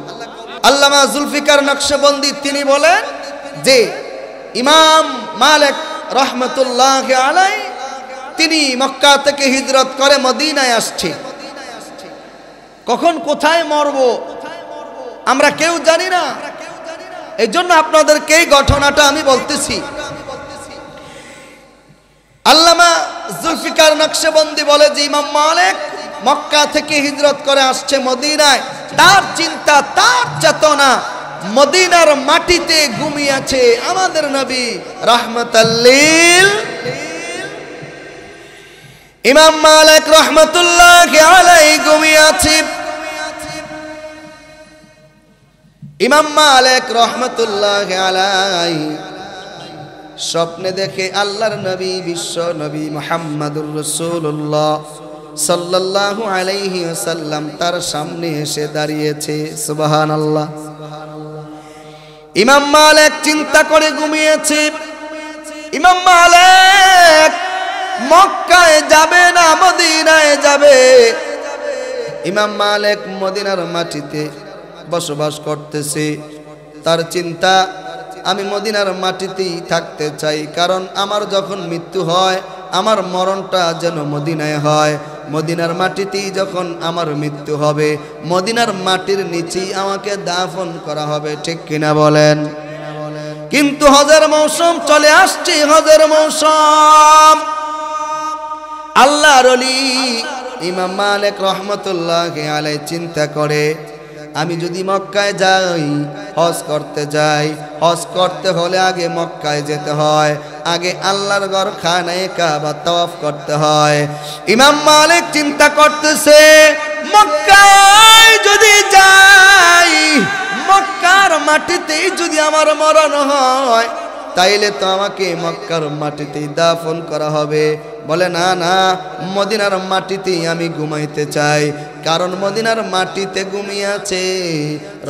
আল্লামা জুলফিকার নকশবন্দি তিনি বলেন যে ইমাম মালিক রহমতুল্লাহি আলাইহি তিনি মক্কা থেকে হিজরত করে মদিনায় আসছে। কখন কোথায় মরব আমরা কেউ জানি না, এই জন্য আপনাদেরকে এই ঘটনাটা আমি বলতেছি। আল্লামা জুলফিকার নকশবন্দি বলে যে ইমাম মালিক মক্কা থেকে হিজরত করে আসছে মদিনায়, তার চিন্তা, তার চেতনা মদিনার মাটিতে ঘুমিয়ে আছে আমাদের নবী রাহমাতাল লিল। ইমাম মালিক রহমতুল্লাহি আলাইহি ঘুমিয়ে আছে। ইমাম মালিক রহমতুল্লাহি আলাইহি স্বপ্নে দেখে আল্লাহর নবী, বিশ্ব নবী মুহাম্মদুর রাসূলুল্লাহ সাল্লাল্লাহু আলাইহি ওয়াসাল্লাম তার সামনে এসে দাঁড়িয়েছে। সুবহানাল্লাহ। ইমাম মালিক চিন্তা করে ঘুমিয়েছে। ইমাম মালিক মক্কায় যাবে না মদিনায় যাবে। ইমাম মালিক মদিনার মাটিতে বসবাস করতেছে। তার চিন্তা আমি মদিনার মাটিতেই থাকতে চাই, কারণ আমার যখন মৃত্যু হয় আমার মরণটা যেন মদিনায় হয়। মদিনার মাটিতেই যখন আমার মৃত্যু হবে, মদিনার মাটির নিচেই আমাকে দাফন করা হবে। ঠিক কিনা বলেন? কিন্তু হজের মৌসুম চলে আসছে, হজের মৌসুম। আল্লাহর ওলি ইমাম মালিক রহমতুল্লাহি আলাইহি চিন্তা করে আমি যদি মক্কায় যাই, হজ করতে যাই, হজ করতে হলে আগে মক্কায় যেতে হয়, আগে আল্লাহর ঘর খানায়ে কাবা তাওয়াফ করতে হয়। ইমাম মালিক চিন্তা করতেছে মক্কায় যদি যাই, মক্কার মাটিতেই যদি আমার মরণ হয়, তাইলে তো আমাকে মক্কার মাটিতেই দাফন করা হবে। বলে না না, মদিনার মাটিতেই আমি ঘুমাইতে চাই, কারণ মদিনার মাটিতে ঘুমিয়ে আছে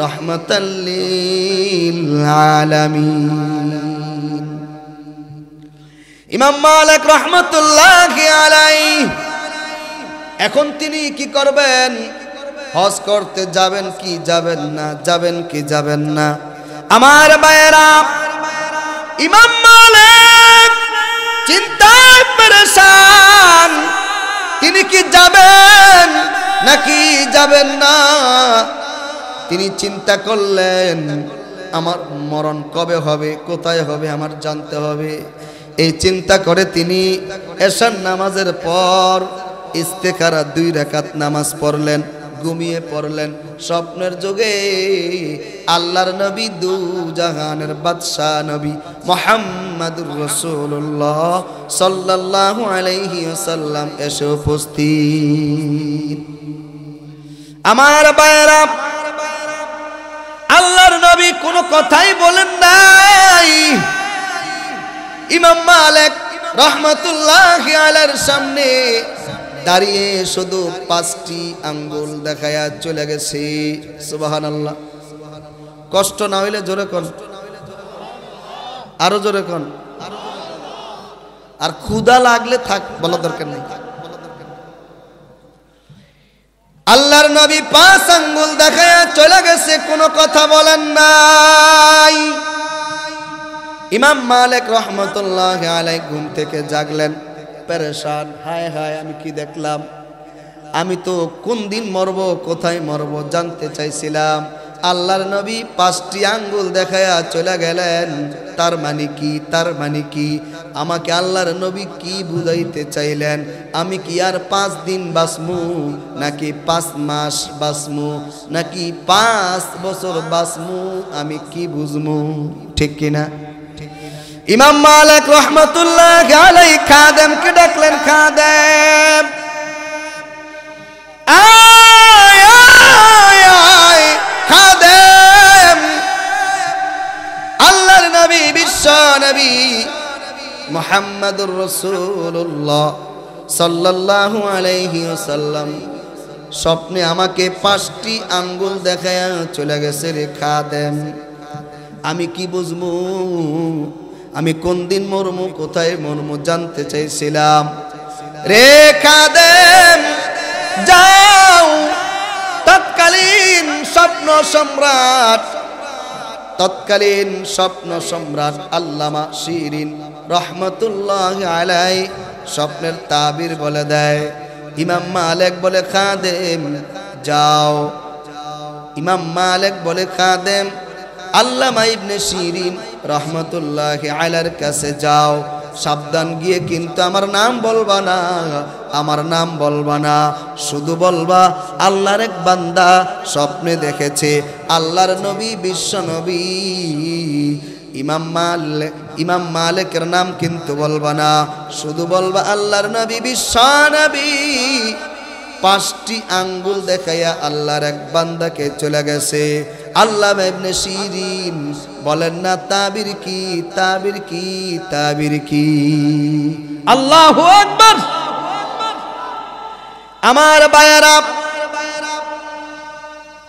রাহমাতাল লিল আলামিন। ইমাম মালিক রহমতুল্লাহি আলাইহি এখন তিনি কি করবেন? হজ করতে যাবেন কি যাবেন না, যাবেন কি যাবেন না? আমার ভাইয়েরা, ইমাম মালিক চিন্তায় পেরেশান, তিনি কি যাবেন নাকি যাবেন না। তিনি চিন্তা করলেন আমার মরণ কবে হবে, কোথায় হবে, আমার জানতে হবে। এই চিন্তা করে তিনি এশার নামাজের পর ইস্তেখারা 2 রাকাত নামাজ পড়লেন, ঘুমিয়ে পড়লেন। স্বপ্নের যুগে আল্লাহর নবী, দু জাহানের বাদশা নবী মুহাম্মদুর রাসূলুল্লাহ সাল্লাল্লাহু আলাইহি ওয়াসাল্লাম এসে উপস্থিত। আমার ভাইয়েরা, আল্লাহর নবী কোনো কথাই বলেন নাই। ইমাম মালিক রহমতুল্লাহি আলাইহির সামনে দাঁড়িয়ে শুধু 5টি আঙ্গুল দেখায়া চলে গেছে। সুবহানাল্লাহ। কষ্ট না হইলে জোরে কোন, আরো জোরে কোন। আর ক্ষুধা লাগলে থাক, বলা দরকার নেই। আল্লাহর নবী 5 আঙ্গুল দেখায়া চলে গেছে, কোনো কথা বলেন নাই। ইমাম মালিক রহমতুল্লাহি আলাইহি ঘুম থেকে জাগলেন, পেরেশান। হায় হায়, আমি কি দেখলাম? আমি তো কোন দিন মরবো, কোথায় মরবো জানতে চাইছিলাম। আল্লাহর নবী 5টি আঙ্গুল দেখায়া চলে গেলেন, তার মানে কি, তার মানে কি? আমাকে আল্লাহর নবী কি বুঝাইতে চাইলেন? আমি কি আর 5 দিন বাঁচমু, নাকি 5 মাস বাঁচমু, নাকি 5 বছর বাঁচমু? আমি কি বুঝমু? ঠিক কিনা? ইমাম মালিক রহমাতুল্লাহি আলাইহি খাদেমকে ডাকলেন, খাদেম আয় আয় আয়, খাদেম আল্লাহর নবী বিশ্ব নবী মুহাম্মদুর রাসূলুল্লাহ সাল্লাল্লাহু আলাইহি ওয়াসাল্লাম স্বপ্নে আমাকে 5টি আঙ্গুল দেখায়া চলে গেছে রে খাদেম। আমি কি বুঝমু? আমি কোন দিন মরমু, কোথায় মরমু জানতে চাইছিলাম রে খাদেম। যাও তৎকালীন স্বপ্ন সম্রাট আল্লামা শিরিন রহমতুল্লাহি আলাইহি স্বপ্নের তাবির বলে দেয়। ইমাম মালিক বলে, খাদেম যাও। ইমাম মালিক বলে, খাদেম আল্লামা ইবনে শিরিন রহমতুল্লাহি আলাইহির কাছে যাও, সাবধান গিয়ে কিন্তু আমার নাম বলবা না, আমার নাম বলবা না, শুধু বলবা আল্লাহর এক বান্দা স্বপ্নে দেখেছে আল্লাহর নবী বিশ্ব নবী। ইমাম মালিকের নাম কিন্তু বলবা না, শুধু বলবা আল্লাহর নবী বিশ্ব নবী। 5টি আঙ্গুল দেখাইয়া আল্লাহর এক বান্দাকে চলে গেছে। আল্লামা ইবনে শিরিন বলেন না, তাবির কি, তাবির কি, তাবির কি? আল্লাহু আকবার। আমার বায়ারা,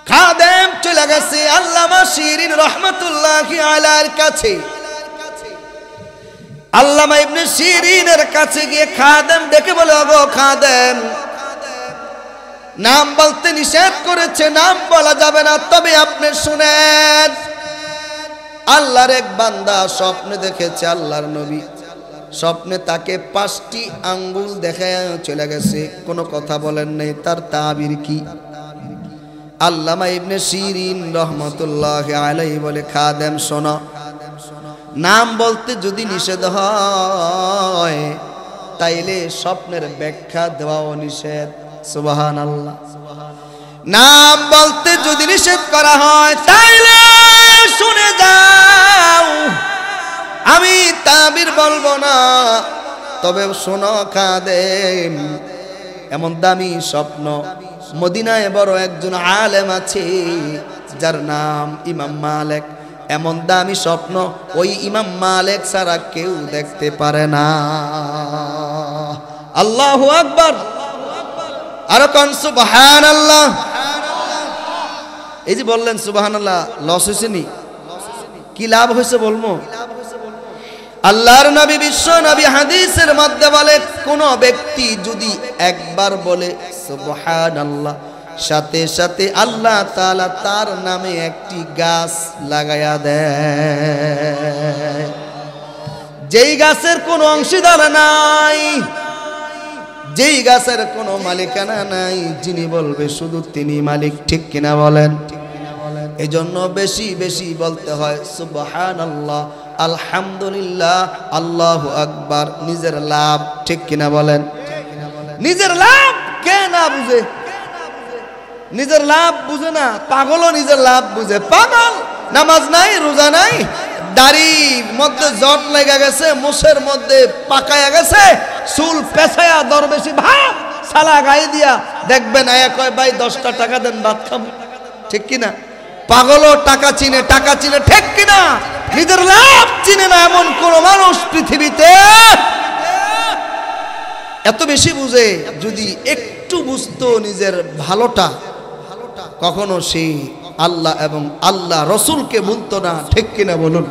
খাদেম চলে গেছে আল্লামা শিরিন রহমতুল্লাহি আলাইহির কাছে। আল্লামা ইবনে শিরিনের কাছে গিয়ে খাদেম ডেকে বলে, ওগো খাদেম, নাম বলতে নিষেধ করেছে, নাম বলা যাবে না, তবে আপনি শুনেন, আল্লাহর এক বান্দা স্বপ্নে দেখেছে আল্লাহর নবী, স্বপ্নে তাকে 5টি আঙ্গুল দেখায় চলে গেছে, কোনো কথা বলেন নাই, তার তাবির কি? আল্লামা ইবনে শিরিন রহমতুল্লাহি আলাইহি বলে, খাদেম শোনো, নাম বলতে যদি নিষেধ হয় তাইলে স্বপ্নের ব্যাখ্যা দেওয়াও নিষেধ। সুবহানাল্লাহ। নাম বলতে যদি নিষেধ করা হয় তাইলে শুনে যাও, আমি তাবির বলবো না, তবে শোনো খাদেম, এমন দামি স্বপ্ন, মদিনায় বড় একজন আলেম আছে যার নাম ইমাম মালিক, এমন দামি স্বপ্ন ওই ইমাম মালিক ছাড়া কেউ দেখতে পারে না। আল্লাহু আকবার। আর কোন সুবহানাল্লাহ। এই যে বললেন সুবহানাল্লাহ, লস হয়েছে নি? কি লাভ হয়েছে বলবো? আল্লাহর নবী বিশ্ব নবী হাদিসের মধ্যে বলে, কোন ব্যক্তি যদি একবার বলে সুবহানাল্লাহ, সাথে সাথে আল্লাহ তাআলা তার নামে একটি গাছ লাগায়া দেয়, যেই গাছের কোনো অংশীদার নাই, যেই গাছের কোনো মালিকানা নাই, যিনি বলবে শুধু তিনি মালিক। ঠিক কিনা বলেন? এই জন্য বেশি বেশি বলতে হয় সুবহানাল্লাহ, আলহামদুলিল্লাহ, আল্লাহু আকবার, নিজের লাভ। ঠিক কিনা বলেন? নিজের লাভ কে না বুঝে? নিজের লাভ বুঝে না, পাগলও নিজের লাভ বুঝে। পাগল নামাজ নাই, রোজা নাই, দাড়ির মধ্যে জট লেগে গেছে, মুখের মধ্যে পাকায়া গেছে, চুল পেছায়া দরবেশি ভাব সালা গায়ে দিয়া দেখবেন আয়া কয়, ভাই 10টা টাকা দেন ভাত খাবো। ঠিক কিনা? পাগলও টাকা চিনে, টাকা চিনে। ঠিক কিনা? নিজের লাভ চিনে না এমন কোন মানুষ পৃথিবীতে এত বেশি বুঝে, যদি একটু বুঝতো নিজের ভালোটা, কখনো সে আল্লাহ এবং আল্লাহ রসুলকে ভুলতো না। ঠিক কিনা বলুন?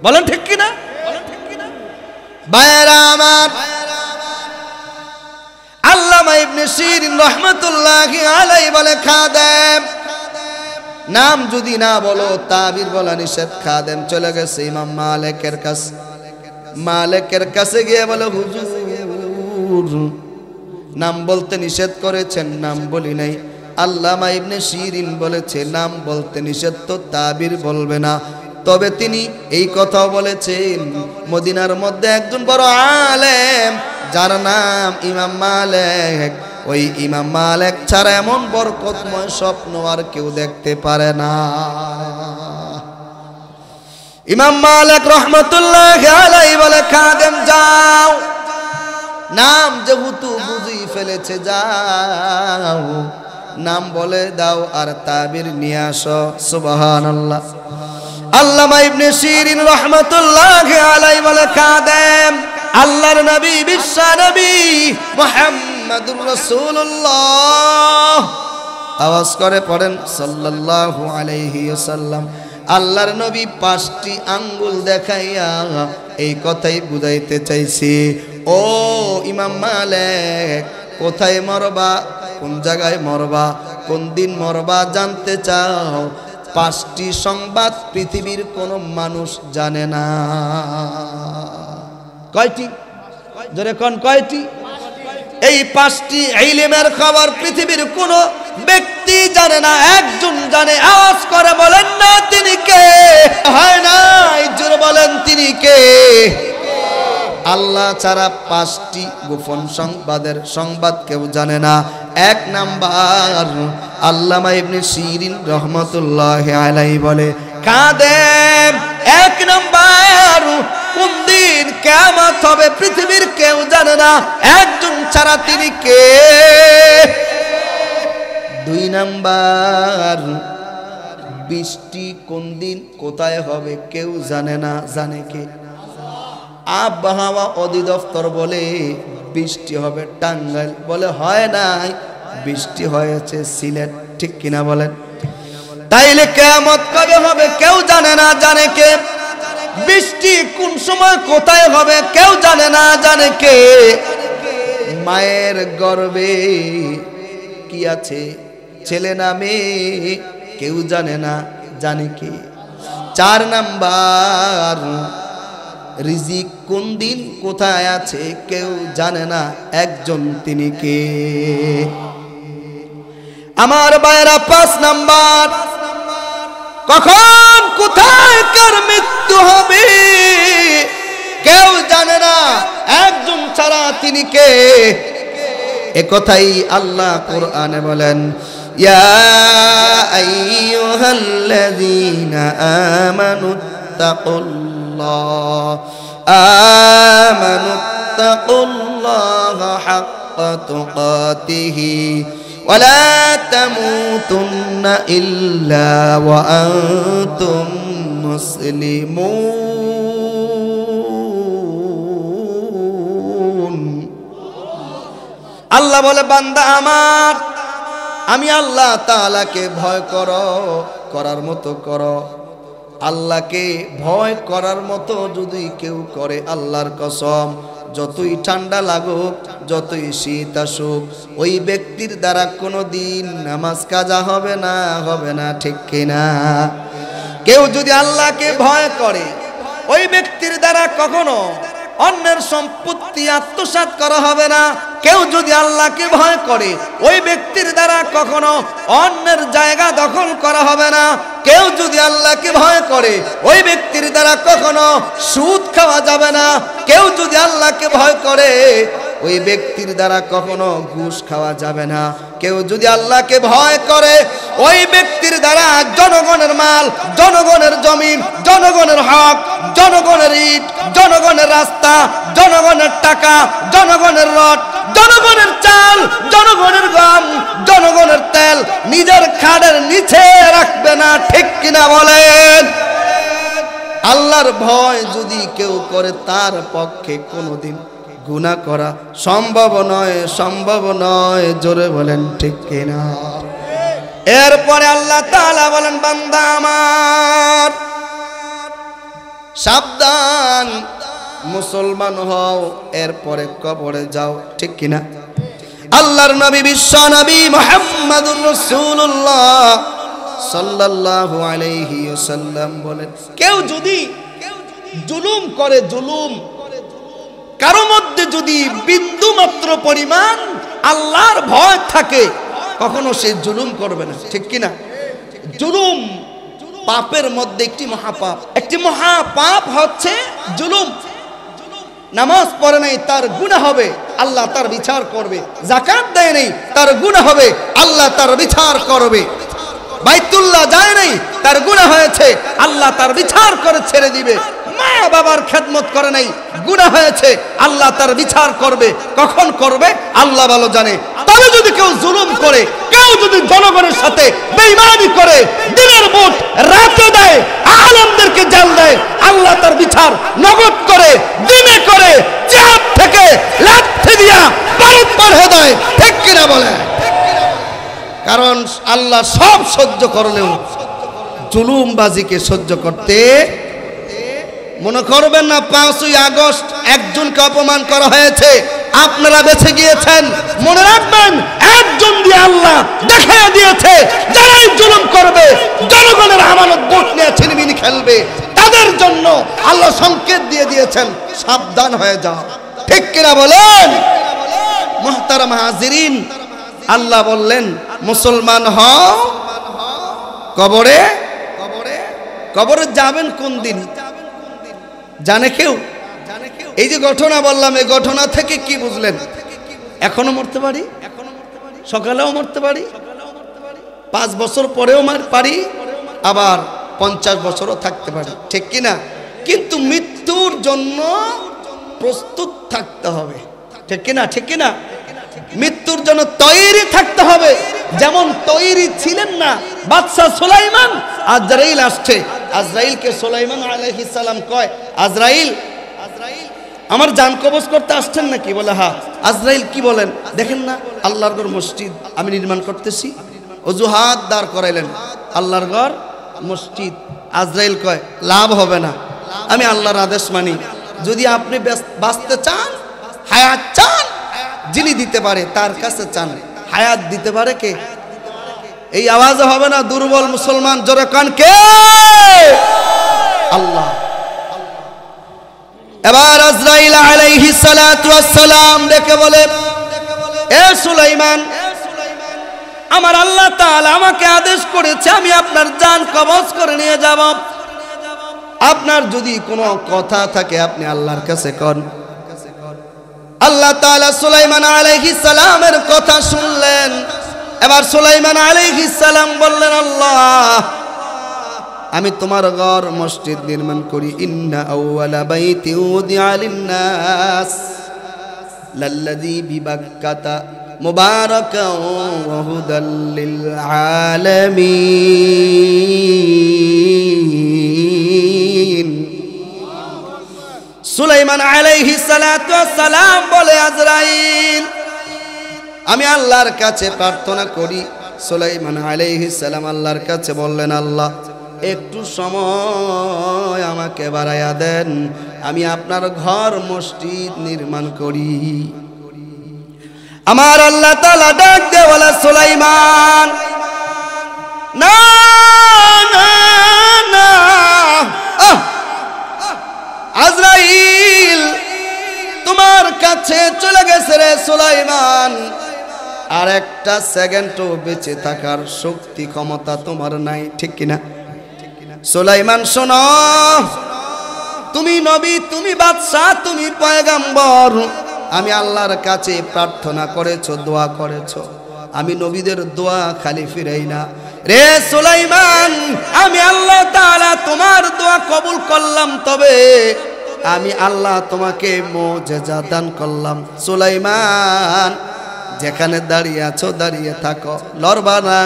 বলেন ঠিক কিনা? ভাইরা আমার, আল্লামা ইবনে শিরিন রাহমাতুল্লাহি আলাইহি বলে, খাদেম নাম যদি না বলো তাবির বলা নিষেধ। খাদেম চলে গেছে ইমাম মালিকের কাছে। মালিকের কাছে গিয়ে বলে, হুজুর নাম বলতে নিষেধ করেছেন, নাম বলি নাই। আল্লামা ইবনে শিরিন বলেছে নাম বলতে নিষেধ তো তাবির বলবে না। তবে তিনি এই কথাও বলেছেন মদিনার মধ্যে একজন বড় আলেম যার নাম ইমাম মালিক, ওই ইমাম মালিক ছাড়া এমন বরকতময় স্বপ্ন আর কেউ দেখতে পারে না। ইমাম মালিক রহমতুল্লাহি আলাইহি বলে, খাদেম যাও, নাম যেহেতু বুঝিয়ে ফেলেছে যাও, নাম বলে দাও আর তাবির নিয়ে আসো। সুবহানাল্লাহ। আল্লামা ইবনে শিরিন রহমতুল্লাহি আলাইহি বলে, খাদেম আল্লাহর নবী বিশ্ব নবী মুহাম্মদুর রাসূলুল্লাহ, আওয়াজ করে পড়েন সাল্লাল্লাহু আলাইহি ওয়াসাল্লাম। আল্লাহর নবী 5টি আঙ্গুল দেখাইয়া এই কথাই বুঝাইতে চাইছি, ও ইমাম মালিক, কোথায় মরবা, কোন জায়গায় মরবা, কোন দিন মরবা জানতে চাও? 5টি সংবাদ পৃথিবীর কোনো মানুষ জানে না। কয়টি? জোরে কোন কয়টি? এই 5টি ইলমের খবর পৃথিবীর কোনো ব্যক্তি জানে না, একজন জানে। আওয়াজ করে বলেন না তিনি কে? হয় না, জোরে বলেন তিনি কে? আল্লাহ ছাড়া 5টি গোপন সংবাদ কেউ জানে না। 1 নাম্বার, আল্লামা ইবনে শিরিন রহমতুল্লাহি আলাইহি বলে, খাদেম 1 নাম্বার, কোন দিন কিয়ামত হবে পৃথিবীর কেউ জানে না, একজন ছাড়া তিনি কে? 2 নাম্বার, বৃষ্টি কোন দিন কোথায় হবে কেউ জানে না, জানে কে? আবহাওয়া অধিদপ্তর বলে বৃষ্টি হবে টাঙ্গাইল, বলে হয় নাই, বৃষ্টি হয়েছে সিলেট, ঠিক কিনা বলেন? তাইলে কিয়ামত কবে হবে কেউ জানে না, জানে কে? বৃষ্টি কোন সময় কোথায় হবে কেউ জানে না, জানে কে? মায়ের গর্ভে কি আছে, ছেলে না মেয়ে, কেউ জানে না, জানে কে? 4 নাম্বার, রিজিক কোন দিন কোথায় আছে কেউ জানে না, একজন তিনি কে? আমার ভাইরা 5 নাম্বার, কখন কোথায় কার মৃত্যু হবে কেউ জানে না, একজন ছাড়া তিনি কে? একথাই আল্লাহ কোরআনে বলেন, ইয়া আইয়ুহাল্লাযীনা আমানুত্তাকুল্লাহা হাক্কা তুকাতিহি ওয়া লা তামুতুন্না ইল্লা ওয়া আনতুম মুসলিমুন। আল্লাহ বলে, বান্দা আমার, আমি আল্লাহ তাআলাকে ভয় করো, করার মতো করো। আল্লাহকে ভয় করার মতো যদি কেউ করে, আল্লাহর কসম, যতই ঠান্ডা লাগুক, যতই শীত আসুক, ওই ব্যক্তির দ্বারা কোনো দিন নামাজ কাজা হবে না, হবে না, ঠিক কিনা? কেউ যদি আল্লাহকে ভয় করে, ওই ব্যক্তির দ্বারা কখনো অন্যের সম্পত্তি আত্মসাৎ করা হবে না। কেউ যদি আল্লাহকে ভয় করে, ওই ব্যক্তির দ্বারা কখনো অন্যের জায়গা দখল করা হবে না। কেউ যদি আল্লাহকে ভয় করে, ওই ব্যক্তির দ্বারা কখনো সুদ খাওয়া যাবে না। কেউ যদি আল্লাহকে ভয় করে, ওই ব্যক্তির দ্বারা কখনো ঘুষ খাওয়া যাবে না। কেউ যদি আল্লাহকে ভয় করে, ওই ব্যক্তির দ্বারা জনগণের মাল, জনগণের জমিন, জনগণের হক, জনগণের ইট, জনগণের রাস্তা, জনগণের টাকা, জনগণের রড, জনগণের চাল, জনগণের গম, জনগণের তেল নিজের খাড়ের নিচে রাখবে না, ঠিক কিনা বলেন? আল্লাহর ভয় যদি কেউ করে, তার পক্ষে কোনোদিন গুনাহ করা সম্ভব নয়, সম্ভব নয়। জোরে বলেন ঠিক কিনা? এরপরে আল্লাহ তাআলা বলেন, বান্দা আমার, সাবধান, মুসলমান হও, এরপরে কবরে যাও, ঠিক কিনা? আল্লাহর নবী বিশ্ব নবী মুহাম্মদুর রাসূলুল্লাহ সাল্লাল্লাহু আলাইহি ওয়াসাল্লাম বলেন, কেউ যদি জুলুম করে, জুলুম কারো মধ্যে যদি বিন্দু মাত্র পরিমাণ আল্লাহর ভয় থাকে, কখনো সে জুলুম করবে না, ঠিক কিনা? জুলুম পাপের মধ্যে একটি মহাপাপ হচ্ছে জুলুম। নামাজ পড়ে নাই, তার গুনাহ হবে, আল্লাহ তার বিচার করবে। যাকাত দেয় নাই, তার গুনাহ হবে, আল্লাহ তার বিচার করবে। বাইতুল্লাহ যায় নাই, তার গুনাহ হয়েছে, আল্লাহ তার বিচার করে ছেড়ে দিবে। মা বাবার খেদমত করে নাই, গুনাহ হয়েছে, আল্লাহ তার বিচার করবে। কখন করবে আল্লাহ ভালো জানে। তবে যদি কেউ জুলুম করে, কেউ যদি জনগণের সাথে বেঈমানি করে, দিনের ভোট রাতে দেয়, আলেমদেরকে জাল দেয়, আল্লাহ তার বিচার নগদ করে, দিনে করে, জিহাদ থেকে লাঠি দিয়া বাড়ি পাঠিয়ে দেয়। ঠিক কিনা বলে? কারণ আল্লাহ সব সহ্য করলেও জুলুমবাজিকে সহ্য করতে মনে করবেন না 5ই আগস্ট একজনকে অপমান করা হয়েছে, আপনারা বেঁচে গিয়েছেন। মনে রাখবেন, একজন দিয়ে আল্লাহ দেখায় দিয়েছে যারাই জুলুম করবে, জনগণের আমানত ভোট নিয়ে ছিনিমিনি খেলবে, তাদের জন্য আল্লাহ সংকেত দিয়ে দিয়েছেন, সাবধান হয়ে যাও। ঠিক কিনা বলেন? মুহতারাম হাজিরিন, আল্লাহ বললেন মুসলমান হও, কবরে কবরে যাবেন কোন দিন জানে কেউ? এই যে ঘটনা বললাম, এই ঘটনা থেকে কি বুঝলেন? এখনো মরতে পারি, সকালেও মরতে পারি, 5 বছর পরেও পারি, আবার 50 বছরও থাকতে পারি। ঠিক কিনা? কিন্তু মৃত্যুর জন্য প্রস্তুত থাকতে হবে। ঠিক কিনা? ঠিক কিনা? মৃত্যুর জন্য তৈরি থাকতে হবে। যেমন তৈরি ছিলেন না বাদশা সুলাইমান। আজরাইল আসছে, আজরাইলকে সুলাইমান আলাইহিস সালাম কয়, আজরাইল আমার জান কবজ করতে আসছেন নাকি? বলে হ্যাঁ। আজরাইল কি বলেন দেখেন না, আল্লাহর ঘর মসজিদ আমি নির্মাণ করতেছি। অজুহাত দাঁড় করাইলেন, আল্লাহর ঘর মসজিদ। আজরাইল কয় লাভ হবে না, আমি আল্লাহর আদেশ মানি। যদি আপনি বাঁচতে চান, হায়াত চান, যিনি দিতে পারে তার কাছে চান। হায়াত দিতে পারে কে? এই আওয়াজে হবে না দুর্বল মুসলমান, জোরে কান কে? আল্লাহ। এবার আজরাইল আলাইহিস সালাতু ওয়াস সালাম ডেকে বলে, এ সুলাইমান, আমার আল্লাহ তাআলা আমাকে আদেশ করেছে আমি আপনার জান কবজ করে নিয়ে যাব। আপনার যদি কোনো কথা থাকে আপনি আল্লাহর কাছে কোন। আল্লাহ তাআলা সুলাইমান আলাইহিস সালামের কথা শুনলেন। এবার সুলাইমান আলাইহিস সালাম বললেন, আল্লাহ আমি তোমার ঘর মসজিদ নির্মাণ করি। ইন্না আউওয়ালা বাইতি উদিআ লিন-নাস লাল্লাযী বিবাক্কাতা মুবারাকান ওয়া হুদাল লিল আলামিন। সুলাইমান আলাইহিস সালাতু ওয়াস সালাম বলে, আজরাইল আমি আল্লাহর কাছে প্রার্থনা করি। সুলাইমান আলাইহিস সালাম আল্লাহর কাছে বললেন, আল্লাহ একটু সময় আমাকে বাড়াইয়া দেন, আমি আপনার ঘর মসজিদ নির্মাণ করি। আমার আল্লাহ তাআলা ডাক দিয়ে বলে, সুলাইমান না না না, আজরাইল তোমার কাছে চলে গেছে রে সুলাইমান। আর একটা সেকেন্ডও বেঁচে থাকার শক্তি ক্ষমতা তোমার নাই। ঠিক কিনা? সুলাইমান শোনো, তুমি নবী, তুমি বাদশা, তুমি পয়গম্বর। আমি আল্লাহর কাছে প্রার্থনা করেছো, দোয়া করেছো। আমি নবীদের দোয়া খালি ফিরাই না রে সুলাইমান। আমি আল্লাহ তাআলা তোমার দোয়া কবুল করলাম, তবে আমি আল্লাহ তোমাকে মুজিজা দান করলাম। সুলাইমান যেখানে দাঁড়িয়ে আছো দাঁড়িয়ে থাকো, লড়বা না,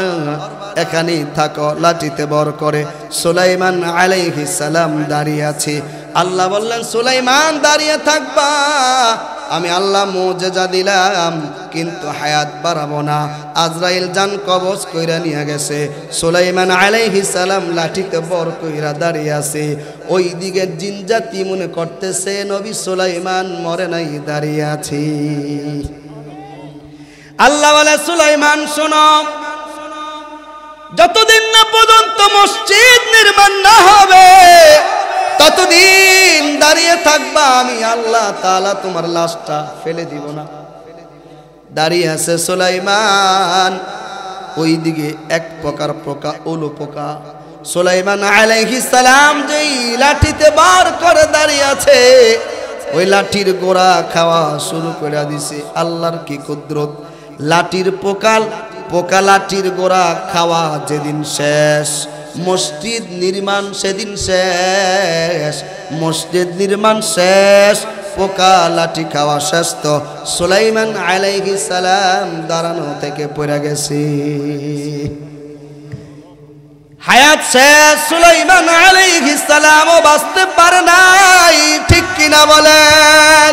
এখানেই থাকো, লাঠিতে বর করে। সুলাইমান আলাইহিস সালাম দাঁড়িয়ে আছে। আল্লাহ বললেন, সুলাইমান দাঁড়িয়ে থাকবা, আমি আল্লাহ মুজিজা দিলাম, কিন্তু হায়াত বাড়াবো না। আজরাইল জান কবজ কইরা নিয়ে গেছে। সুলাইমান আলাইহিস সালাম লাঠিতে বর কইরা দাঁড়িয়ে আছে। ওই দিকে জিনজাতি মনে করতেছে নবী সুলাইমান মরে নাই, দাঁড়িয়ে আছে। আল্লাহ বলে, সুলাইমান শোনো, যতদিন না পর্যন্ত মসজিদ নির্মাণ না হবে ততদিন দাঁড়িয়ে থাকবা, আমি আল্লাহ তাআলা তোমার লাশটা ফেলে দিব না। দাঁড়িয়ে আছে সুলাইমান। ওই দিকে এক প্রকার পোকা, উলু পোকা। সুলাইমান আলাইহিস সালাম যেই লাঠিতে বার করে দাঁড়িয়ে আছে, ওই লাঠির গোড়া খাওয়া শুরু করে দিছে। আল্লাহর কি কুদরত! লাঠির পোকা লাঠির গোড়া খাওয়া যেদিন শেষ, মসজিদ নির্মাণ সেদিন শেষ। মসজিদ নির্মাণ শেষ, পোকা লাঠি খাওয়া শেষ। তো সুলাইমান আলাইহিস সালাম দাঁড়ানো থেকে পড়ে গেছে, হায়াত শেষ। সুলাইমান আলাইহিস সালামও বাঁচতে পারে নাই, ঠিক কিনা বলেন?